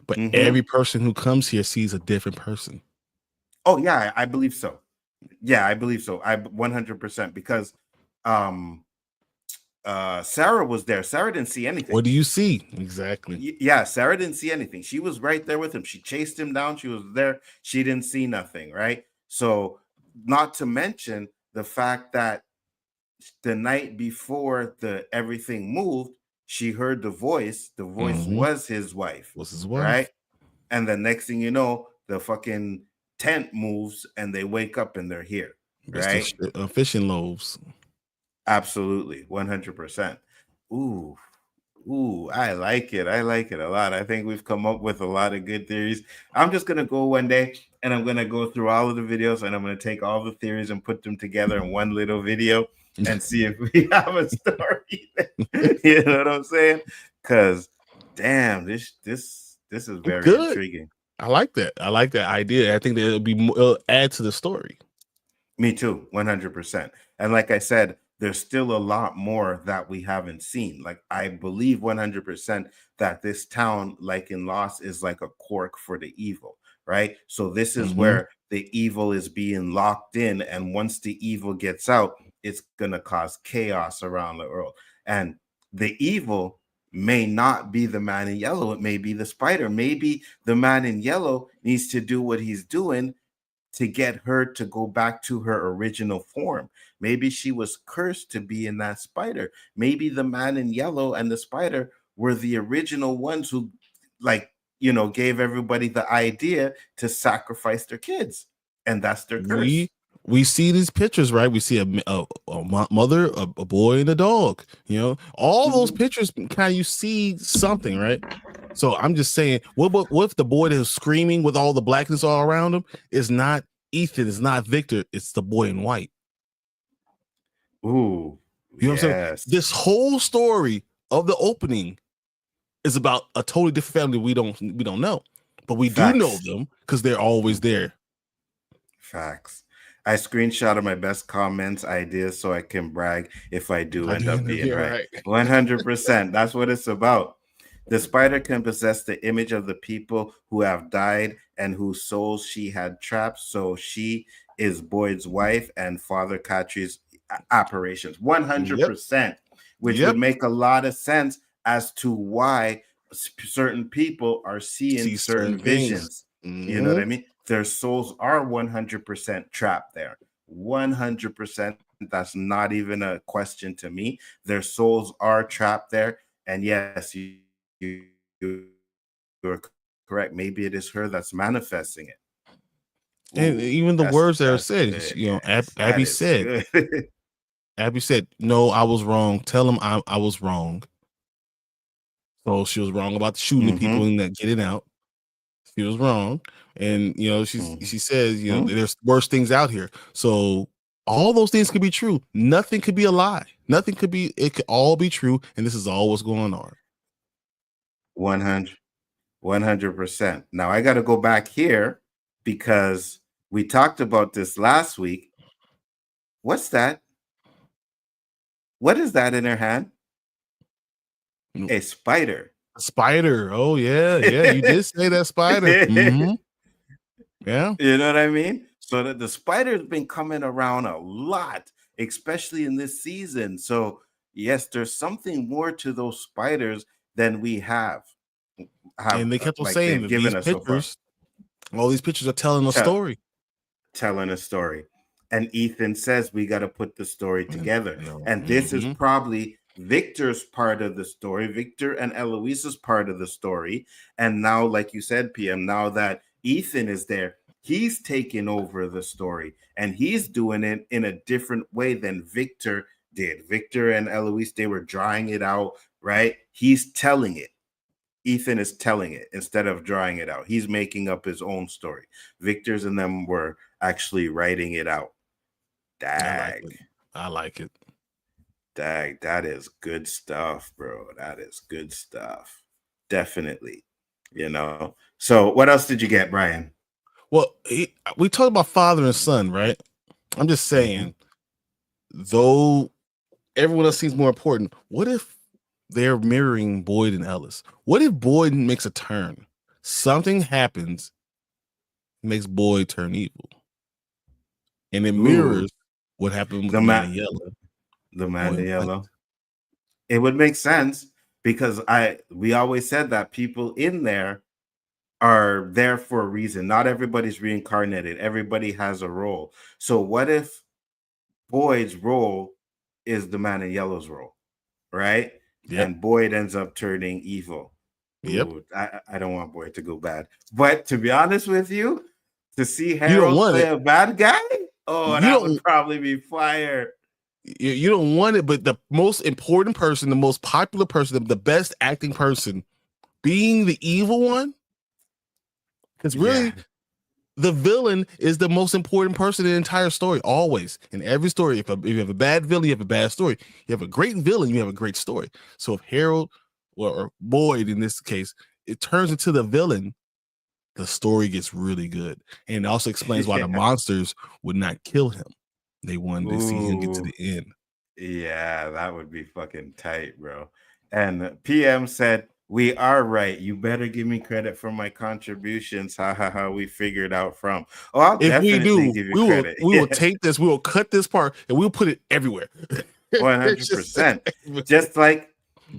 But Mhm. every person who comes here sees a different person. Oh yeah, I believe so. Yeah, I believe so. I 100% because Sarah was there. Sarah didn't see anything. What do you see? Exactly. Yeah, Sarah didn't see anything. She was right there with him. She chased him down. She was there. She didn't see nothing, right? So, not to mention the fact that the night before the everything moved, she heard the voice. The voice was his wife. Was his wife. Right? And the next thing you know, the fucking tent moves and they wake up and they're here. Right? Fishing loaves. Absolutely. 100%. Ooh. Ooh, I like it. I like it a lot. I think we've come up with a lot of good theories. I'm just going to go one day and I'm going to go through all of the videos and I'm going to take all the theories and put them together in one little video and see if we have a story. You know what I'm saying? Because damn, this is very intriguing. I like that. I like that idea. I think that it'll add to the story. Me too, 100%. And like I said, there's still a lot more that we haven't seen. Like I believe 100% that this town, like in Lost, is like a cork for the evil, right? So this is where the evil is being locked in, and once the evil gets out, it's gonna cause chaos around the world. And the evil may not be the man in yellow; it may be the spider. Maybe the man in yellow needs to do what he's doing to get her to go back to her original form. Maybe she was cursed to be in that spider. Maybe the man in yellow and the spider were the original ones who, like, you know, gave everybody the idea to sacrifice their kids. And that's their curse. We see these pictures, right? We see a mother, a boy, and a dog. You know, all those pictures kind of you see something, right? So I'm just saying, what if the boy that is screaming with all the blackness all around him is not Ethan, it's not Victor, it's the boy in white? Ooh, you know what I'm saying? This whole story of the opening is about a totally different family we don't know, but we do know them because they're always there. Facts. I screenshotted my best comments ideas so I can brag if I do end up being right. 100%. That's what it's about. The spider can possess the image of the people who have died and whose souls she had trapped. So she is Boyd's wife and Father Catri's operations. 100%, which would make a lot of sense as to why certain people are seeing certain visions. You know what I mean? Their souls are 100% trapped there. 100%. That's not even a question to me. Their souls are trapped there. And yes, you're correct. Maybe it is her that's manifesting it. And even the words that are said, you know, Abby said, Abby said, "No, I was wrong. Tell him I was wrong." So she was wrong about the shooting people and that getting out. She was wrong. And, you know, she says, you know, there's worse things out here. So all those things could be true. Nothing could be a lie. Nothing could be, it could all be true. And this is all what's going on. 100%. Now I got to go back here because we talked about this last week. What's that? What is that in her hand? A spider. A spider. Oh, yeah. Yeah. You did say that spider. Yeah. You know what I mean? So that the spider's been coming around a lot, especially in this season. So yes, there's something more to those spiders than we have. And they kept on saying that these pictures, all these pictures are telling a story. Telling a story. And Ethan says we got to put the story together. And this is probably Victor's part of the story. Victor and Eloise's part of the story. And now, like you said, PM, now that Ethan is there, he's taking over the story. And he's doing it in a different way than Victor did. Victor and Eloise, they were drawing it out, right? He's telling it. Ethan is telling it instead of drawing it out. He's making up his own story. Victor's and them were actually writing it out. Dag. I like it. Dag, that is good stuff, bro. That is good stuff. Definitely. You know. So what else did you get, Brian? Well, we talked about father and son, right? I'm just saying though everyone else seems more important, what if they're mirroring Boyd and Ellis? What if Boyd makes a turn? Something happens, makes Boyd turn evil. And it mirrors what happened with the man in yellow. The man in yellow. It would make sense because we always said that people in there are there for a reason. Not everybody's reincarnated. Everybody has a role. So what if Boyd's role is the man in yellow's role, right? Yep. And Boyd ends up turning evil. Yep. Ooh, I don't want Boyd to go bad. But to be honest with you, to see Harold play a bad guy, that would probably be fire. You don't want it, but the most important person, the most popular person, the best acting person being the evil one, because really the villain is the most important person in the entire story, always. In every story, if you have a bad villain, you have a bad story. You have a great villain, you have a great story. So if Harold or Boyd, in this case, it turns into the villain, the story gets really good. And it also explains why the monsters would not kill him. They wanted to see him get to the end. Yeah, that would be fucking tight, bro. And PM said, we are right. You better give me credit for my contributions. Ha ha ha. We figured out from. Oh, I'll definitely give you credit. We will take this, we will cut this part, and we'll put it everywhere. 100%.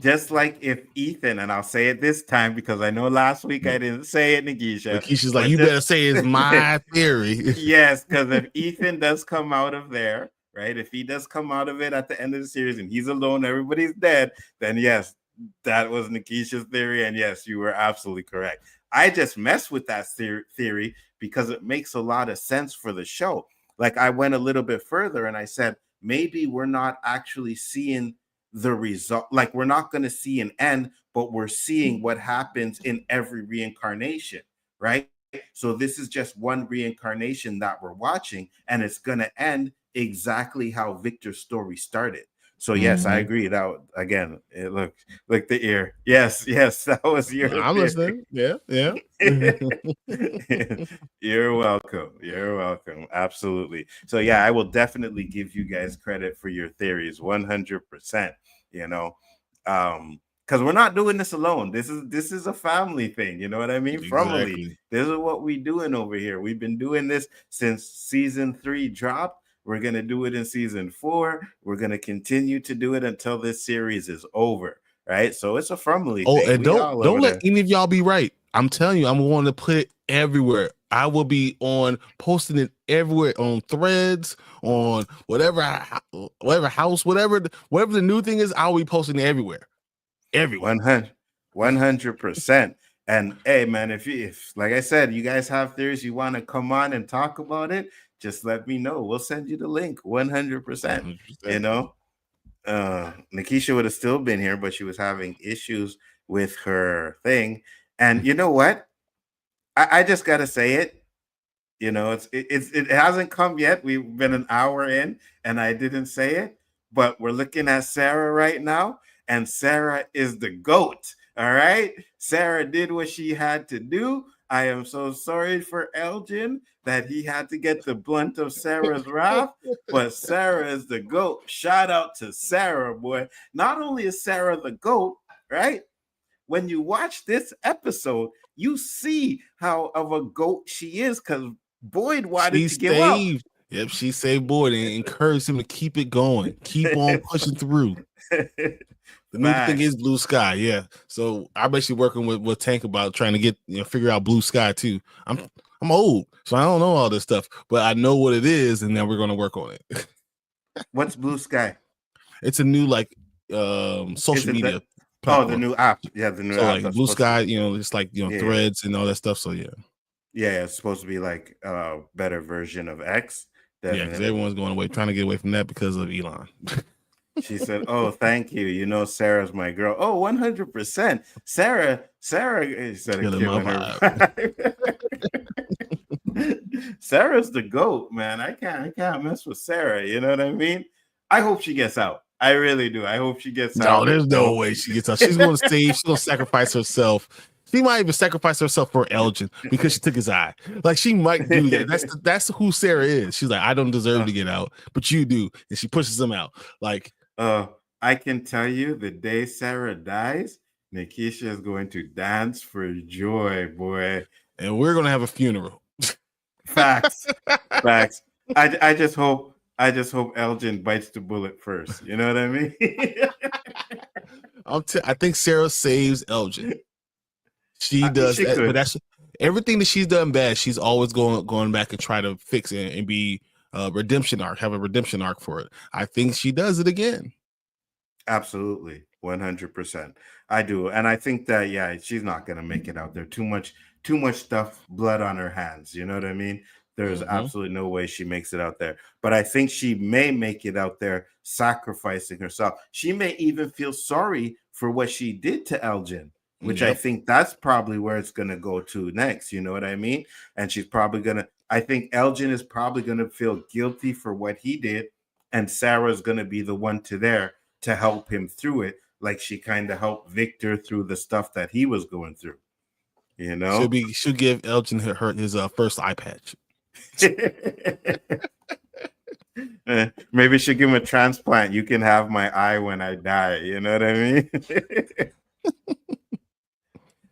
Just like if Ethan, and I'll say it this time because I know last week I didn't say it, Nikisha. Nikisha's like, you better say it's my theory. Yes, because if Ethan does come out of there, right? If he does come out of it at the end of the series and he's alone, everybody's dead, then yes, that was Nikisha's theory. And yes, you were absolutely correct. I just messed with that theory because it makes a lot of sense for the show. Like I went a little bit further and I said, maybe we're not actually seeing the result, like we're not going to see an end, but we're seeing what happens in every reincarnation, right? So this is just one reincarnation that we're watching, and it's going to end exactly how Victor's story started. So yes, I agree. That again, it looked like the ear. Yes, that was your. I'm listening. Yeah. You're welcome. Absolutely. So yeah, I will definitely give you guys credit for your theories, 100%. You know, because we're not doing this alone. This is a family thing. You know what I mean? Exactly. Family. This is what we're doing over here. We've been doing this since season 3 dropped. We're going to do it in season 4. We're going to continue to do it until this series is over, right? So it's a family thing. And don't let any of y'all be right. I'm telling you, I'm going to put it everywhere. I will be posting it everywhere on Threads, on whatever house, whatever the new thing is, I'll be posting it everywhere. 100%. And hey, man, if like I said, you guys have theories, you want to come on and talk about it, just let me know. We'll send you the link. 100%. You know, Nikisha would have still been here, but she was having issues with her thing. And you know what? I just gotta say it. You know, it hasn't come yet. We've been an hour in, and I didn't say it, but we're looking at Sarah right now, and Sarah is the GOAT. All right, Sarah did what she had to do. I am so sorry for Elgin that he had to get the blunt of Sarah's wrath, but Sarah is the GOAT. Shout out to Sarah, boy. Not only is Sarah the GOAT, right? When you watch this episode, you see how of a GOAT she is, because Boyd wanted to give up. Yep, she saved Boyd and encouraged him to keep it going, keep on pushing through. The new thing is Blue Sky, yeah. So I'm actually working with Tank about trying to get figure out Blue Sky too. I'm old, so I don't know all this stuff, but I know what it is, and then we're gonna work on it. What's Blue Sky? It's a new social media. The new app. Yeah, the new app. Like Blue Sky, it's like Threads and all that stuff. So yeah. Yeah, it's supposed to be like a better version of X. Definitely. Yeah, because everyone's going away, trying to get away from that because of Elon. She said, "Oh, thank you. You know, Sarah's my girl." Oh, 100%. Sarah said, Sarah's the GOAT, man. I can't mess with Sarah. You know what I mean? I hope she gets out. I really do. I hope she gets out. No, there's no way she gets out. She's going to stay. She's going to sacrifice herself She might even sacrifice herself for Elgin because she took his eye. Like she might do that. That's who Sarah is. She's like, I don't deserve to get out, but you do, and she pushes him out. Like, I can tell you, the day Sarah dies, Nikisha is going to dance for joy, boy. And we're gonna have a funeral. Facts, facts. I just hope Elgin bites the bullet first. You know what I mean? I think Sarah saves Elgin. She does that, but that's everything that she's done bad. She's always going back and try to fix it and be a redemption arc, have a redemption arc for it. I think she does it again. Absolutely, 100%. I do, and I think that she's not gonna make it out there. Too much stuff, blood on her hands. You know what I mean? There's absolutely no way she makes it out there. But I think she may make it out there, sacrificing herself. She may even feel sorry for what she did to Elgin, which I think that's probably where it's going to go to next. You know what I mean? And she's probably going to, I think Elgin is probably going to feel guilty for what he did. And Sarah's going to be the one to help him through it. Like she kind of helped Victor through the stuff that he was going through. You know? She'll give Elgin his first eye patch. Maybe she'll give him a transplant. You can have my eye when I die. You know what I mean?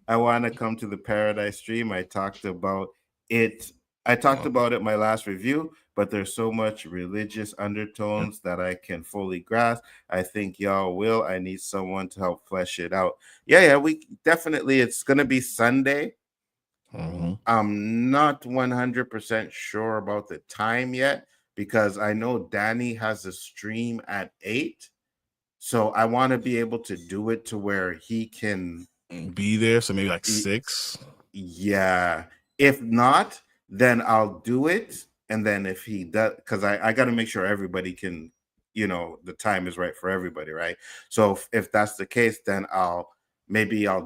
I want to come to the Paradise stream. I talked about it my last review, but there's so much religious undertones that I can fully grasp. I think y'all will. I need someone to help flesh it out. Yeah, we definitely, it's going to be Sunday. I'm not 100% sure about the time yet because I know Danny has a stream at 8. So I want to be able to do it to where he can be there. So maybe like 6. Yeah. If not, then I'll do it. And then if he does, because I got to make sure everybody can, the time is right for everybody, right? So if that's the case, then I'll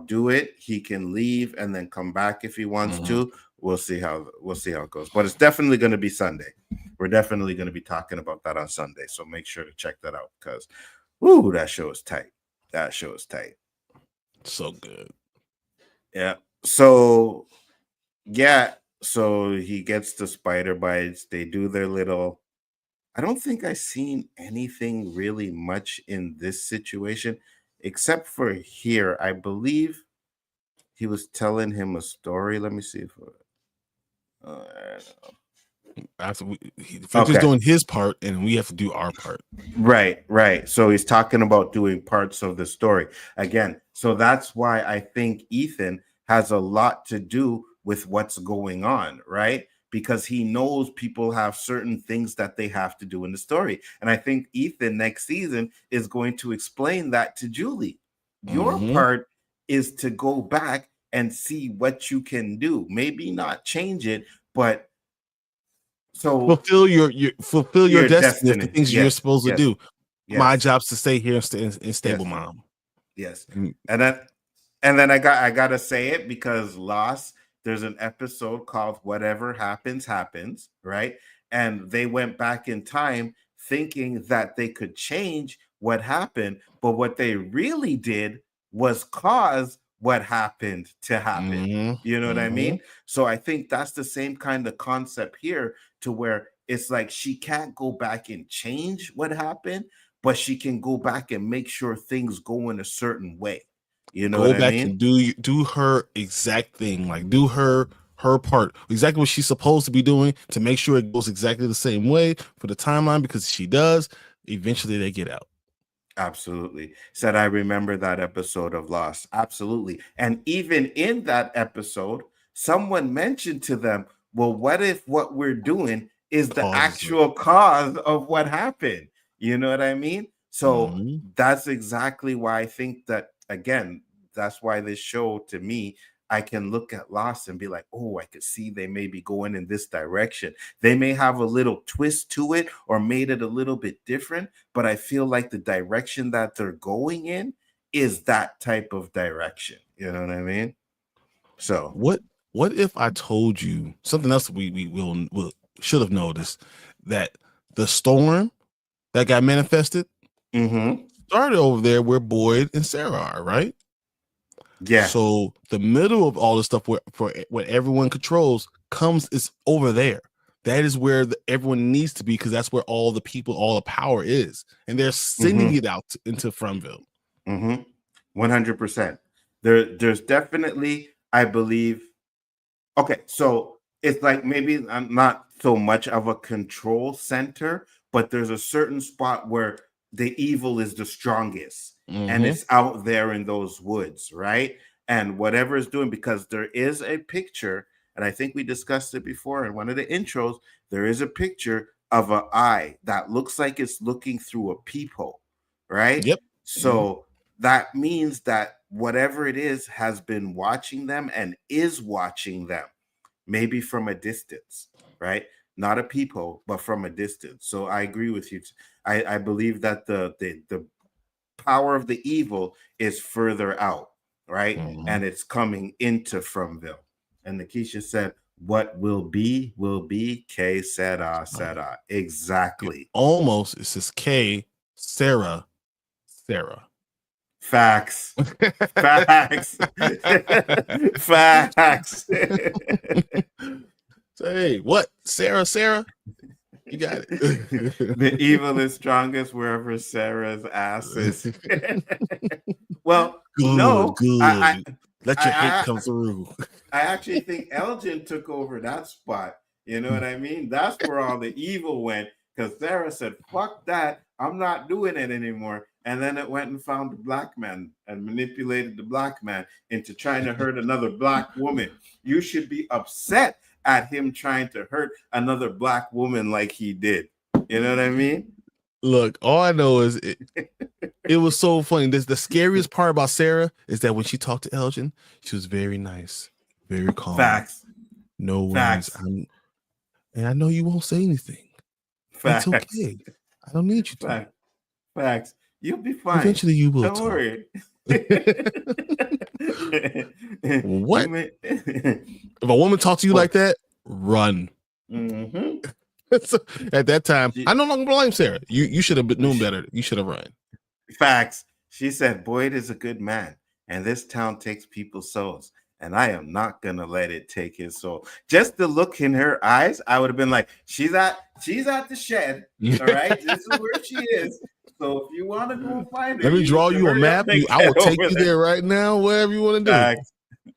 do it. He can leave and then come back if he wants to. We'll see how it goes. But it's definitely going to be Sunday. We're definitely going to be talking about that on Sunday. So make sure to check that out because, that show is tight. That show is tight. So good. Yeah. So he gets the spider bites. They do their little. I don't think I've seen anything really much in this situation. Except for here, I believe he was telling him a story. Let me see if Victor's doing his part, and we have to do our part. Right. So he's talking about doing parts of the story again. So that's why I think Ethan has a lot to do with what's going on, right? Because he knows people have certain things that they have to do in the story. And I think Ethan next season is going to explain that to Julie. Your part is to go back and see what you can do. Maybe not change it, but fulfill your destiny, the things you're supposed to do. Yes. My job's to stay here and stable mom. Yes. And then I gotta say it because Lost, there's an episode called Whatever Happens, Happens, right? And they went back in time thinking that they could change what happened, but what they really did was cause what happened to happen. You know what I mean? So I think that's the same kind of concept here to where it's like she can't go back and change what happened, but she can go back and make sure things go in a certain way. You know, go back and do her exact thing, like do her part, exactly what she's supposed to be doing to make sure it goes exactly the same way for the timeline, because she does, eventually they get out. Absolutely. Said, I remember that episode of Lost. Absolutely. And even in that episode, someone mentioned to them, well, what if what we're doing is the actual cause of what happened? You know what I mean? So that's exactly why I think that, again, that's why this show, to me, I can look at Lost and be like, oh, I could see they may be going in this direction. They may have a little twist to it or made it a little bit different, but I feel like the direction that they're going in is that type of direction. You know what I mean? So what if I told you something else we should have noticed, that the storm that got manifested started over there where Boyd and Sarah are, right? Yeah. So the middle of all the stuff where for what everyone controls is over there. That is where everyone needs to be, because that's where all the people, all the power is, and they're sending it out into Fromville. 100%. There's definitely, I believe. Okay, so it's like maybe I'm not so much of a control center, but there's a certain spot where the evil is the strongest, and it's out there in those woods, right? And whatever is doing, because there is a picture, and I think we discussed it before in one of the intros. There is a picture of an eye that looks like it's looking through a peephole, right? Yep. So that means that whatever it is has been watching them and is watching them, maybe from a distance, right? Not a peephole, but from a distance. So I agree with you. I believe that the power of the evil is further out, right? And it's coming into Fromville. And Nikisha said, what will be, K said, exactly. Almost, it says K, Sarah. Facts. Facts. Facts. Hey, what? Sarah? You got it. The evil is strongest wherever Sarah's ass is. Well, good. I Let your hate come through. I actually think Elgin took over that spot. You know what I mean? That's where all the evil went, because Sarah said, fuck that. I'm not doing it anymore. And then it went and found the black man and manipulated the black man into trying to hurt another black woman. You should be upset at him trying to hurt another black woman like he did. You know what I mean? Look, all I know is it was so funny. The scariest part about Sarah is that when she talked to Elgin, she was very nice, very calm. Facts. No worries. Facts. And I know you won't say anything. Facts. It's okay. I don't need you to. Facts. You'll be fine. Eventually you will. Don't worry. What? If a woman talks to you like that, run. So, at that time, I no longer blame Sarah. You should have known better. You should have run. Facts. She said, Boyd is a good man, and this town takes people's souls, and I am not gonna let it take his soul. Just the look in her eyes, I would have been like, she's at the shed. All right, this is where she is. So if you want to go find her, let me draw you a map. I will take you there right now, whatever you want to do.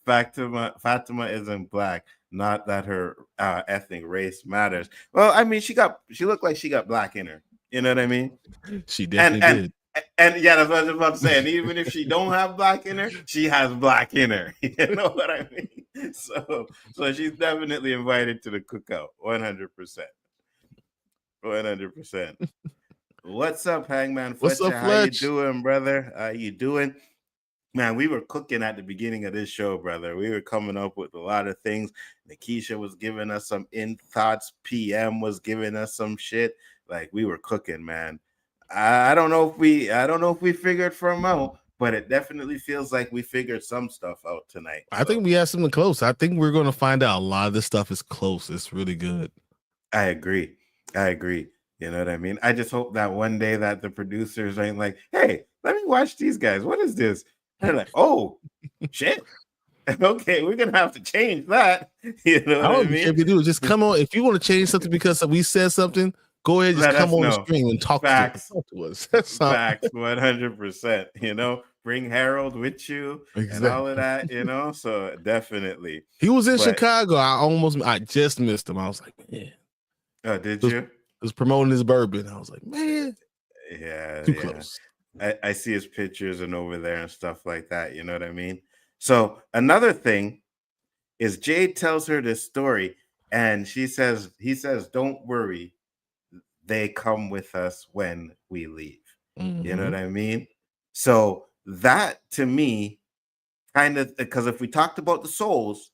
Facts. Fatima isn't black. Not that her ethnic race matters. Well, I mean, she looked like she got black in her. You know what I mean? She definitely did. And yeah, that's what I was about to say. And even if she don't have black in her, she has black in her. You know what I mean? So she's definitely invited to the cookout. 100%. 100%. What's up, Hangman Fletcher? What's up, How Fletch? you doing, brother? How you doing? Man, we were cooking at the beginning of this show, brother. We were coming up with a lot of things. Nikisha was giving us some thoughts. PM was giving us some shit. Like, we were cooking, man. I don't know if we figured from out, but it definitely feels like we figured some stuff out tonight. I think we have something close. I think we're going to find out a lot of this stuff is close. It's really good. I agree. You know what I mean? I just hope that one day that the producers ain't like, hey, let me watch these guys. What is this? And they're like, oh, shit. Okay, we're gonna have to change that. You know what I mean? If you do, just come on. If you want to change something because we said something, go ahead, just come on the screen and talk to us. Facts, 100%. You know, bring Harold with you and all of that. You know, so definitely. He was in Chicago. I just missed him. I was like, man. Oh, did you? He was promoting his bourbon. I was like, man, yeah, too close. I see his pictures and over there and stuff like that. You know what I mean? So another thing is Jade tells her this story and he says, don't worry. They come with us when we leave. You know what I mean? So that to me kind of, because if we talked about the souls,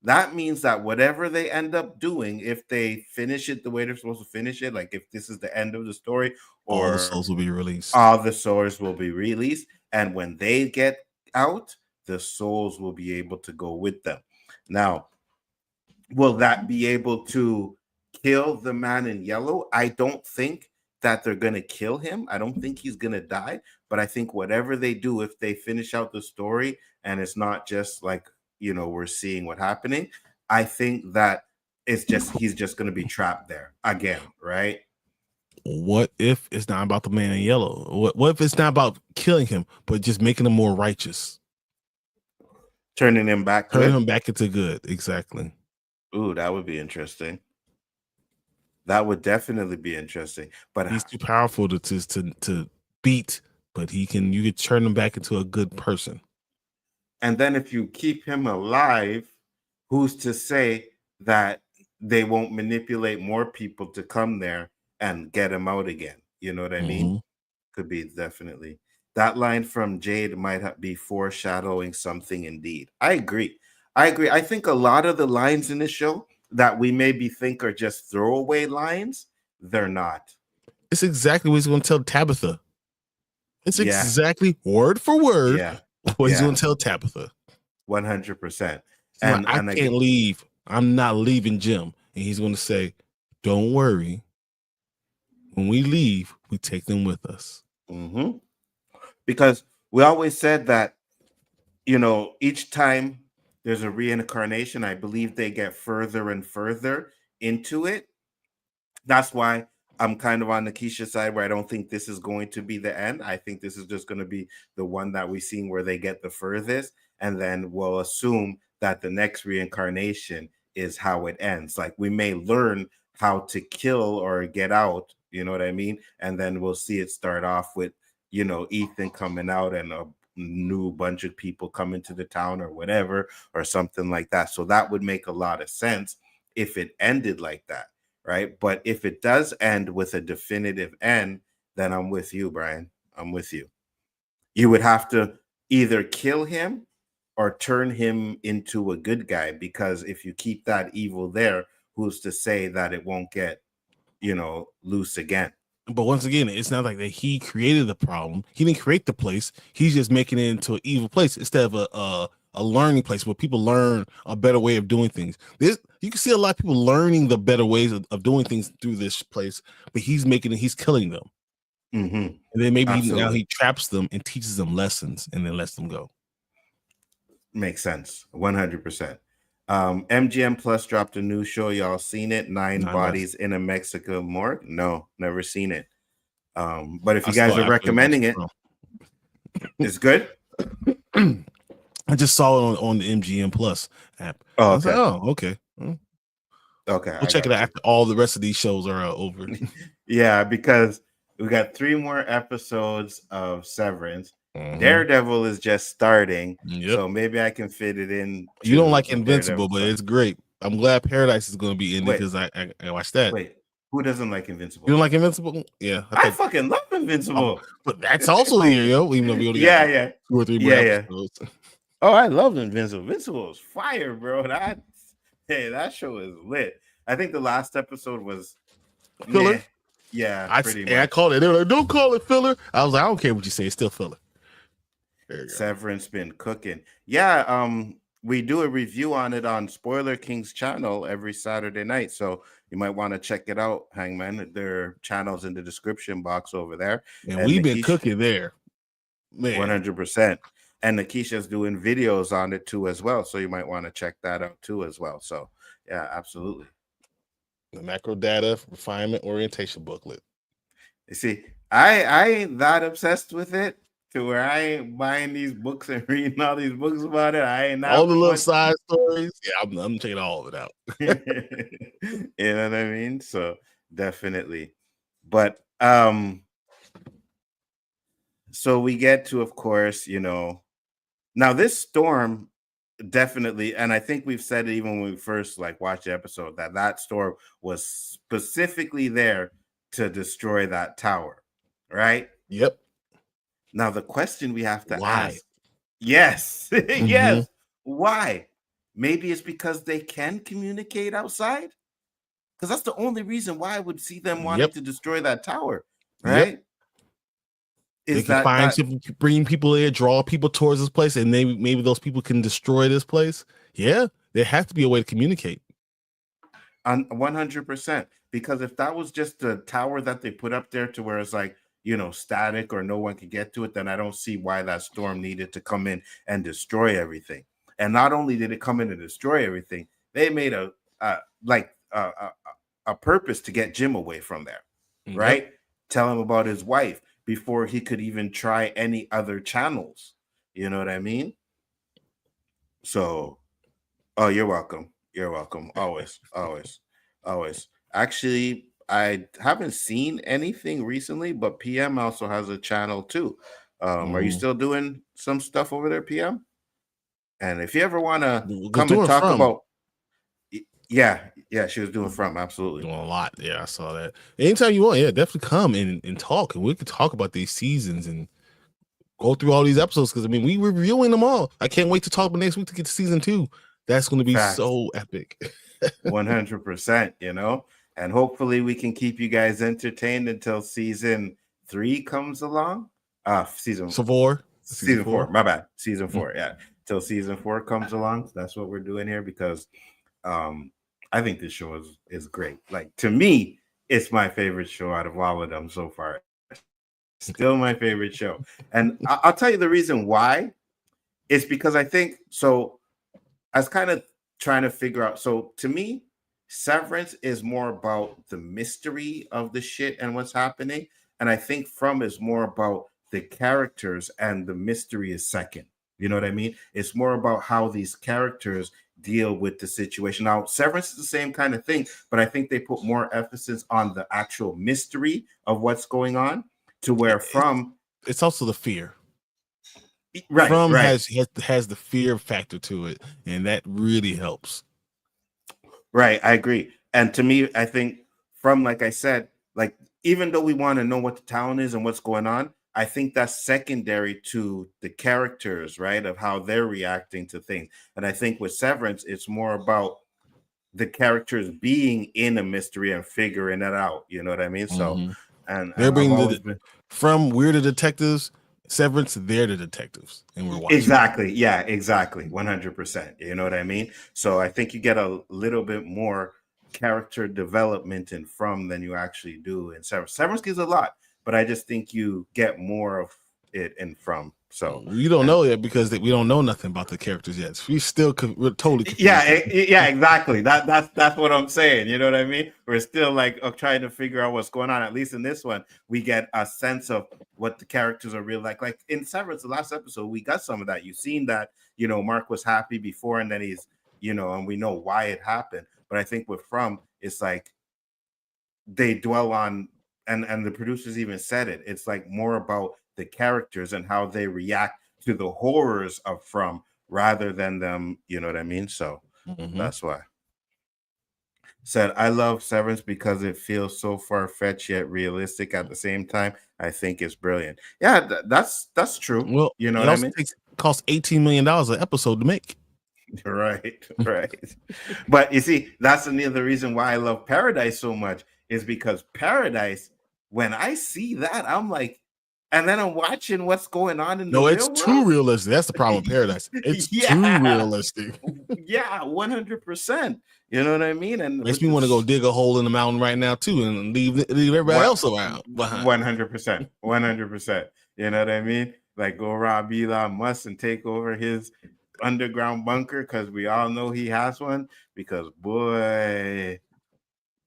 that means that whatever they end up doing, if they finish it the way they're supposed to finish it, like if this is the end of the story, or all the souls will be released. All the souls will be released. And when they get out, the souls will be able to go with them. Now, will that be able to kill the man in yellow? I don't think that they're going to kill him. I don't think he's going to die, but I think whatever they do, if they finish out the story and it's not just like, we're seeing what happening, I think that he's just going to be trapped there again, right? What if it's not about the man in yellow? What if it's not about killing him, but just making him more righteous? Turning him back into good. Exactly. Ooh, that would be interesting. That would definitely be interesting. But he's too powerful to beat, but you could turn him back into a good person. And then if you keep him alive, who's to say that they won't manipulate more people to come there and get him out again? You know what I mean? Could be definitely. That line from Jade might be foreshadowing something indeed. I agree. I think a lot of the lines in this show that we maybe think are just throwaway lines, they're not. It's exactly what he's going to tell Tabitha. It's exactly word for word what he's going to tell Tabitha. 100%. And I can't leave. I'm not leaving Jim. And he's going to say, don't worry. When we leave, we take them with us. Mm-hmm. Because we always said that, each time there's a reincarnation, I believe they get further and further into it. That's why I'm kind of on the Keisha side, where I don't think this is going to be the end. I think this is just going to be the one that we've seen where they get the furthest, and then we'll assume that the next reincarnation is how it ends. Like, we may learn how to kill or get out, you know what I mean? And then we'll see it start off with, Ethan coming out and a new bunch of people coming to the town or whatever, or something like that. So that would make a lot of sense if it ended like that, right? But if it does end with a definitive end, then I'm with you, Brian. I'm with you. You would have to either kill him or turn him into a good guy, because if you keep that evil there, who's to say that it won't get, loose again? But once again, it's not like that he created the problem. He didn't create the place. He's just making it into an evil place instead of a learning place where people learn a better way of doing things. You can see a lot of people learning the better ways of doing things through this place, but he's killing them. Mm-hmm. And then maybe now he traps them and teaches them lessons and then lets them go. Makes sense. 100%. MGM Plus dropped a new show. Y'all seen it? Nine Bodies in a Mexican Morgue? No, never seen it. But if you guys are recommending it, it's good. I just saw it on the MGM Plus app. Oh, okay. Okay. Okay. We'll check it out after all the rest of these shows are over. Yeah, because we got 3 more episodes of Severance. Daredevil is just starting, so maybe I can fit it in. You don't like Invincible, but it's great. I'm glad Paradise is going to be in it because I watched that. Wait, who doesn't like Invincible? You don't like Invincible? Yeah, I fucking love Invincible. But that's also here, even though we only got 2 or 3 more episodes. Oh, I love Invincible. Invincible is fire, bro. That show is lit. I think the last episode was filler. Yeah, I called it. They were like, "Don't call it filler." I was like, "I don't care what you say. It's still filler." Severance been cooking. Yeah, we do a review on it on Spoiler King's channel every Saturday night, so you might want to check it out, Hangman. Their channel's in the description box over there. And we've been cooking there, man. 100%. And Nikisha's doing videos on it too as well, so you might want to check that out too as well. So yeah, absolutely. The macro data refinement orientation booklet. You see, I ain't that obsessed with it to where I ain't buying these books and reading all these books about it. I ain't all the little side stories. Yeah, I'm checking all of it out. You know what I mean? So definitely. But so we get to, of course, now this storm definitely, and I think we've said it even when we first watched the episode, that storm was specifically there to destroy that tower, right? Yep. Now the question we have to ask, yes, yes, why? Maybe it's because they can communicate outside, because that's the only reason why I would see them wanting to destroy that tower, right? They can bring people there, draw people towards this place, and maybe those people can destroy this place. Yeah, there has to be a way to communicate. 100%. because if that was just a tower that they put up there to where it's like, you know, static or no one could get to it, then I don't see why that storm needed to come in and destroy everything. And not only did it come in and destroy everything, they made a purpose to get Jim away from there, right? Tell him about his wife before he could even try any other channels. You know what I mean? So, oh, you're welcome. You're welcome. Always, always, always. Actually, I haven't seen anything recently, but PM also has a channel too. Are you still doing some stuff over there, PM? And if you ever want to come and talk about, yeah, she was doing from, absolutely. Doing a lot. Yeah, I saw that. Anytime you want, yeah, definitely come and talk, and we can talk about these seasons and go through all these episodes, because I mean, we reviewing them all. I can't wait to talk about next week to get to season 2. That's going to be so epic. 100%, you know, and hopefully we can keep you guys entertained until season 3 comes along. Season 4. My bad. Season 4. Yeah, till season 4 comes along. That's what we're doing here, because I think this show is great. Like, to me, it's my favorite show out of all of them so far. Still my favorite show. And I'll tell you the reason why. It's because I think so. I was kind of trying to figure out. So to me, Severance is more about the mystery of the shit and what's happening. And I think From is more about the characters, and the mystery is second. You know what I mean? It's more about how these characters deal with the situation. Now, Severance is the same kind of thing, but I think they put more emphasis on the actual mystery of what's going on, to where From, it's also the fear. Right. From has the fear factor to it, and that really helps. Right, I agree. And to me, I think From, like I said, like, even though we want to know what the town is and what's going on, I think that's secondary to the characters, right, of how they're reacting to things. And I think with Severance, it's more about the characters being in a mystery and figuring it out. You know what I mean? So, and they're bringing From, we're the detectives. Severance, they're the detectives, and we're watching. Exactly. Yeah, exactly. 100%. You know what I mean? So I think you get a little bit more character development in From than you actually do in Severance. Severance gives a lot, but I just think you get more of it in From. So we don't know yet, because we don't know nothing about the characters yet. We're totally confused. Yeah, exactly. That's what I'm saying. You know what I mean? We're still like trying to figure out what's going on. At least in this one, we get a sense of what the characters are really like. Like in Severance, the last episode, we got some of that. You've seen that, you know, Mark was happy before, and then he's, you know, and we know why it happened. But I think with From, it's like they dwell on, and the producers even said it, it's like more about the characters and how they react to the horrors of From, rather than them, you know what I mean? So that's why. Said, I love Severance because it feels so far-fetched yet realistic at the same time. I think it's brilliant. Yeah, that's true. Well, you know what I mean? It costs $18 million an episode to make. Right. But you see, that's another reason why I love Paradise so much, is because Paradise, when I see that, I'm like, and then I'm watching what's going on in the real world. Too realistic. That's the problem with Paradise. It's too realistic. Yeah, 100%. You know what I mean? And makes me want to go dig a hole in the mountain right now too, and leave everybody else around behind. 100%. You know what I mean? Like go rob Elon Musk and take over his underground bunker, because we all know he has one. Because boy,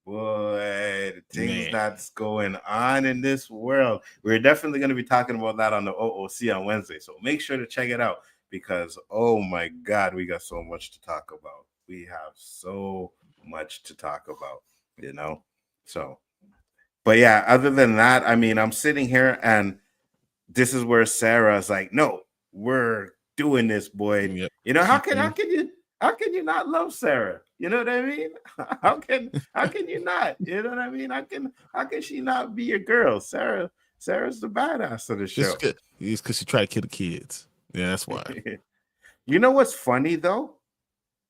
the things that's going on in this world. We're definitely going to be talking about that on the OOC on Wednesday. So make sure to check it out, because oh my God, we got so much to talk about. We have so much to talk about, you know? So, but yeah, other than that, I mean, I'm sitting here, and this is where Sarah's like, no, we're doing this, boy. Yep. You know, how can you not love Sarah? You know what I mean? How can you not? You know what I mean? How can she not be your girl? Sarah's the badass of the show. It's because she tried to kill the kids. Yeah, that's why. You know what's funny though?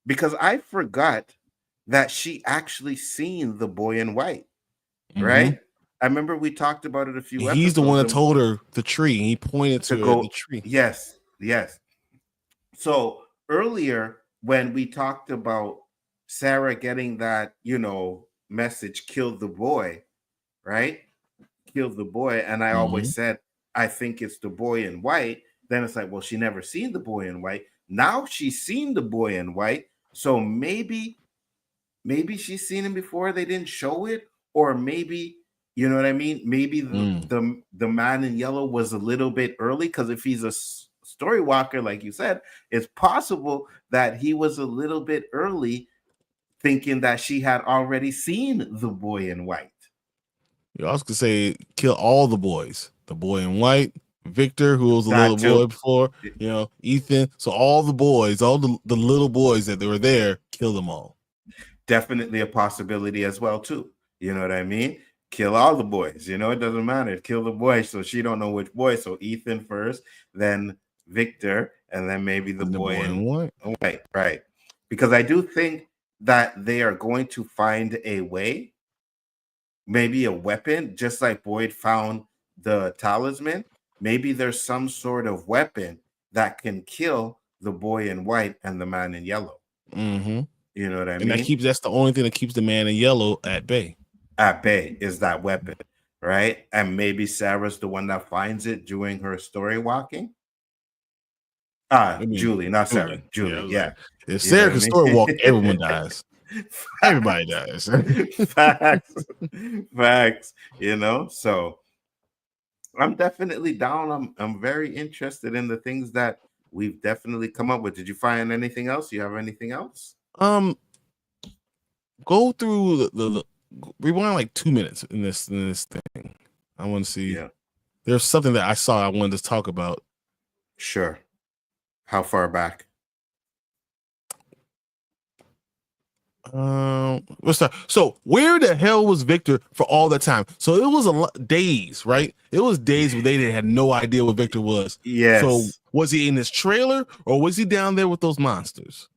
Because I forgot that she actually seen the boy in white, right? I remember we talked about it a few episodes. He's the one that told her the tree. He pointed to the tree. Yes. So earlier when we talked about Sarah getting that, you know, message killed the boy, right? Killed the boy. And I Mm-hmm. always said, I think it's the boy in white. Then it's like, well, she never seen the boy in white. Now she's seen the boy in white. So maybe she's seen him before. They didn't show it, or maybe, you know what I mean? Maybe the man in yellow was a little bit early, because if he's a story walker, like you said, it's possible that he was a little bit early, thinking that she had already seen the boy in white. You also could say kill all the boys. The boy in white, Victor, who was a That little too. boy before, Ethan. So all the boys, all the little boys that they were there, kill them all. Definitely a possibility as well too. You know what I mean? Kill all the boys. It doesn't matter. Kill the boys. So she don't know which boy. So Ethan first, then Victor, and then maybe the boy in white. Right. Because I do think that they are going to find a way, maybe a weapon, just like Boyd found the talisman. Maybe there's some sort of weapon that can kill the boy in white and the man in yellow. Mm-hmm. You know what I mean? And that's the only thing that keeps the man in yellow at bay. At bay is that weapon, right? And maybe Sarah's the one that finds it during her story walking. Julie, not Sarah. Julie, yeah. Like, if Sarah can story walk, everyone dies. Everybody dies. Facts. So I'm definitely down. I'm very interested in the things that we've definitely come up with. Did you find anything else? You have anything else? Go through the rewind like 2 minutes in this thing. I want to see. Yeah. There's something that I saw I wanted to talk about. Sure. How far back? Let's start. So where the hell was Victor for all that time? So it was days, right? It was days where they had no idea what Victor was. Yes. So was he in his trailer, or was he down there with those monsters?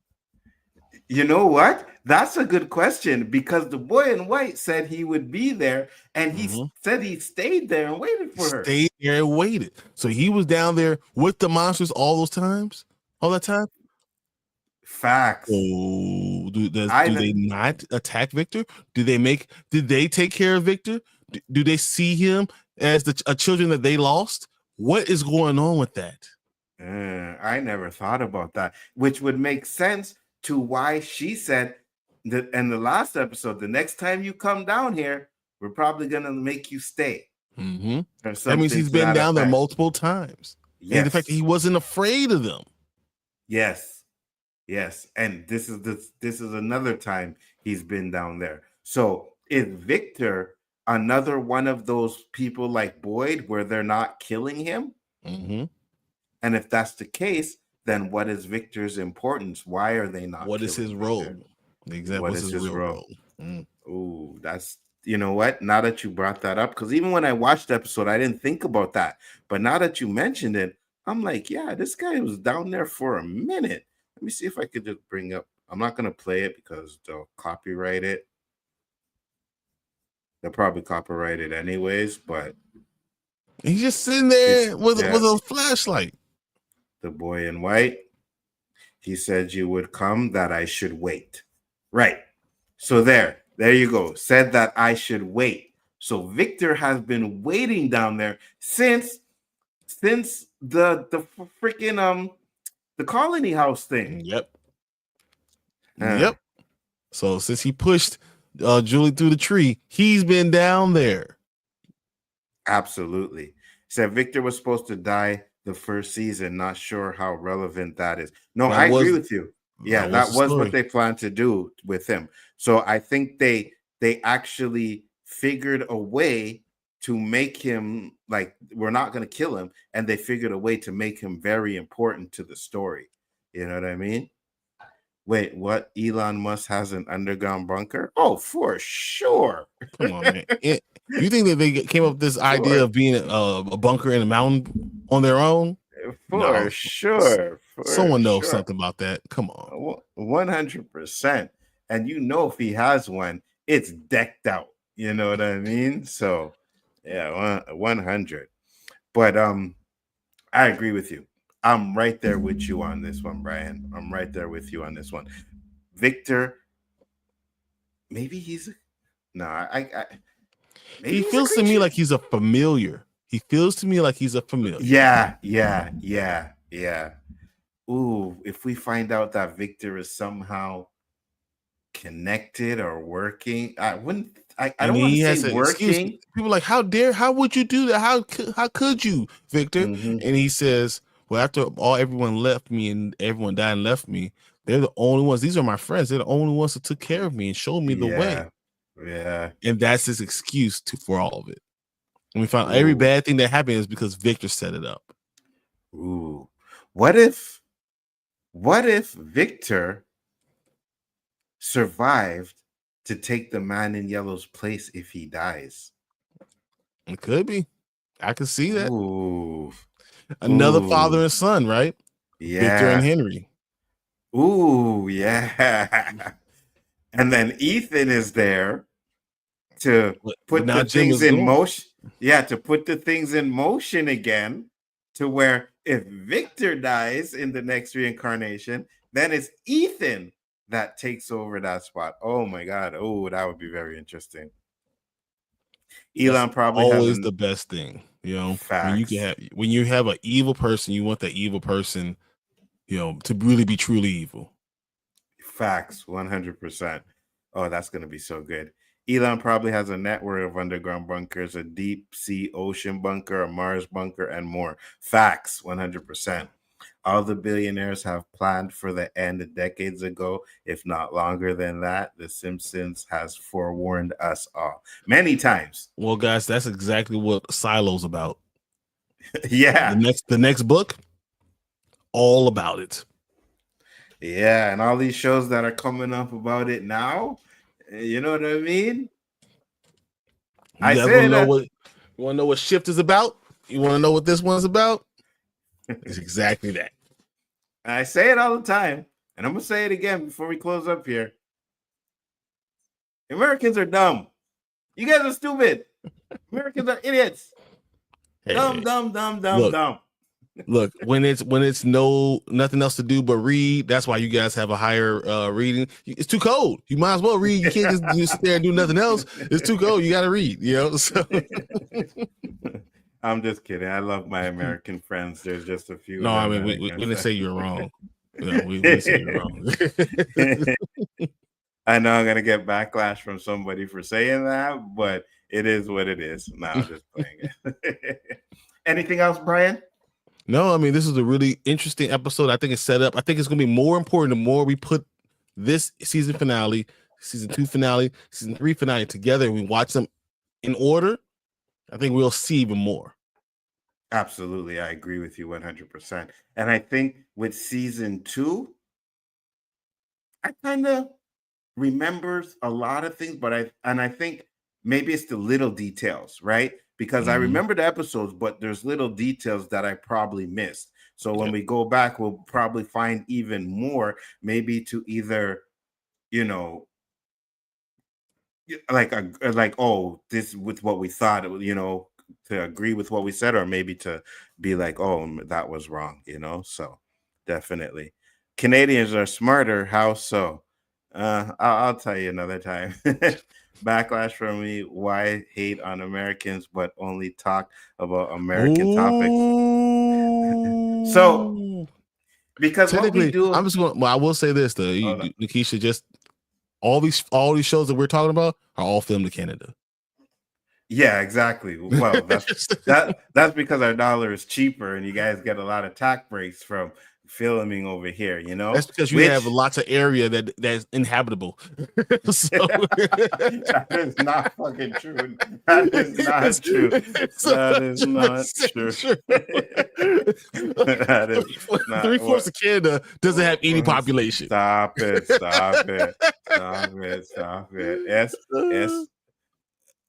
You know what? That's a good question, because the boy in white said he would be there, and he said he stayed there and waited for her. Stayed there and waited. So he was down there with the monsters all that time? Facts. Oh, do they not attack Victor? Did they take care of Victor? Do they see him as a children that they lost? What is going on with that? I never thought about that, which would make sense to why she said that in the last episode, the next time you come down here, we're probably going to make you stay. Mm-hmm. That means he's been down there multiple times. Yes. And the fact that he wasn't afraid of them. Yes. And this is another time he's been down there. So is Victor another one of those people like Boyd where they're not killing him? Mm-hmm. And if that's the case, then what is Victor's importance? Why are they not? What is his role? Exactly. What is his role? Oh, that's, you know what? Now that you brought that up, because even when I watched the episode, I didn't think about that. But now that you mentioned it, I'm like, yeah, this guy was down there for a minute. Let me see if I could just bring up. I'm not going to play it because they'll copyright it. They'll probably copyright it anyways, but he's just sitting there with a flashlight. The boy in white. He said you would come, that I should wait. Right. So there you go. Said that I should wait. So Victor has been waiting down there since the freaking the colony house thing. Yep. So since he pushed Julie through the tree, he's been down there. Absolutely. Said Victor was supposed to die the first season. Not sure how relevant that is. No, I agree with you. Yeah, that was what they planned to do with him. So I think they actually figured a way to make him, like, we're not going to kill him, and they figured a way to make him very important to the story. You know what I mean? Wait, what? Elon Musk has an underground bunker? Oh, for sure. Come on, man. You think that they came up with this idea of being a bunker in a mountain on their own? For sure. Someone knows something about that. Come on. 100%. And if he has one, it's decked out. You know what I mean? So, yeah, 100. But I agree with you. I'm right there with you on this one, Brian. I'm right there with you on this one. Victor, maybe he's No, maybe He he's a feels to me creature. like he's a familiar. He feels to me like he's a familiar. Yeah. Ooh, if we find out that Victor is somehow connected or working, I wouldn't. I And don't want he to say has an excuse. working. People are like, how would you do that? How could you, Victor? Mhm. And he says, well, after everyone left me and everyone died and left me, they're the only ones. These are my friends. They're the only ones that took care of me and showed me the way. Yeah. And that's his excuse for all of it. And we found every Ooh. bad thing that happened is because Victor set it up. Ooh. What if Victor survived to take the man in yellow's place if he dies? It could be. I can see that. Ooh. Another father and son, right? Yeah. Victor and Henry. Ooh, yeah. And then Ethan is there to put now the Jim things is in gone. motion. Yeah, to put the things in motion again, to where if Victor dies in the next reincarnation, then it's Ethan that takes over that spot. Oh my God. Oh, that would be very interesting. Elon That's probably has always the best thing, facts. When you have an evil person, you want that evil person, to really be truly evil. Facts, 100%. Oh, that's going to be so good. Elon probably has a network of underground bunkers, a deep sea ocean bunker, a Mars bunker, and more. Facts, 100%. All the billionaires have planned for the end decades ago, if not longer than that. The Simpsons has forewarned us all many times. Well, guys, that's exactly what Silo's about. Yeah. The next book, all about it. Yeah, and all these shows that are coming up about it now, you know what I mean? You guys want to know what Shift is about? You want to know what this one's about? It's exactly that. I say it all the time, and I'm gonna say it again before we close up here. Americans are dumb. You guys are stupid. Americans are idiots. Dumb. Look, when it's nothing else to do but read, that's why you guys have a higher reading. It's too cold. You might as well read. You can't just sit there and do nothing else. It's too cold. You got to read. So I'm just kidding. I love my American friends. There's just a few. No, I mean we didn't say you're wrong. We didn't say you're wrong. I know I'm gonna get backlash from somebody for saying that, but it is what it is. No, I'm just playing it. Anything else, Brian? No, I mean, this is a really interesting episode. I think it's set up. I think it's going to be more important the more we put this season finale, season 2 finale, season 3 finale together and we watch them in order. I think we'll see even more. Absolutely. I agree with you 100%. And I think with season 2, I kind of remember a lot of things, but I think maybe it's the little details, right? Because I remember the episodes, but there's little details that I probably missed. So when we go back, we'll probably find even more, maybe to either, like, oh, this with what we thought, to agree with what we said, or maybe to be like, oh, that was wrong, So definitely. Canadians are smarter. How so? I'll tell you another time. Backlash from me. Why hate on Americans but only talk about American topics? So because what we do, I'm just going. Well, I will say this though, Nikisha, just all these shows that we're talking about are all filmed in Canada. Yeah, exactly. Well, that's because our dollar is cheaper, and you guys get a lot of tax breaks from filming over here. That's because you have lots of area that's inhabitable. That is not fucking true. That is not true. That is not true. That is not 3/4 of Canada doesn't have any population. Stop it.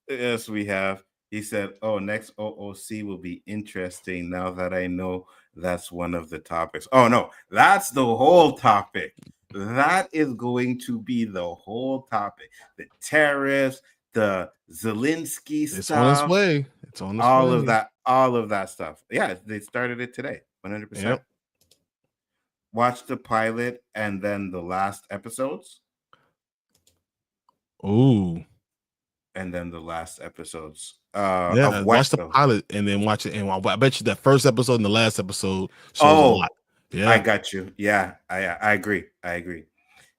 Yes, we have. He said, oh, next OOC will be interesting now that I know that's one of the topics. Oh, no, that's the whole topic. That is going to be the whole topic. The tariffs, the Zelensky stuff. It's on its way. It's on its all way. All of that stuff. Yeah, they started it today, 100%. Yep. Watch the pilot and then the last episodes. Ooh. and then the last episodes Yeah, of what watch the though? pilot and then watch it. And I bet you that first episode and the last episode shows a Oh, lot. I Yeah. got you. Yeah, I agree. I agree.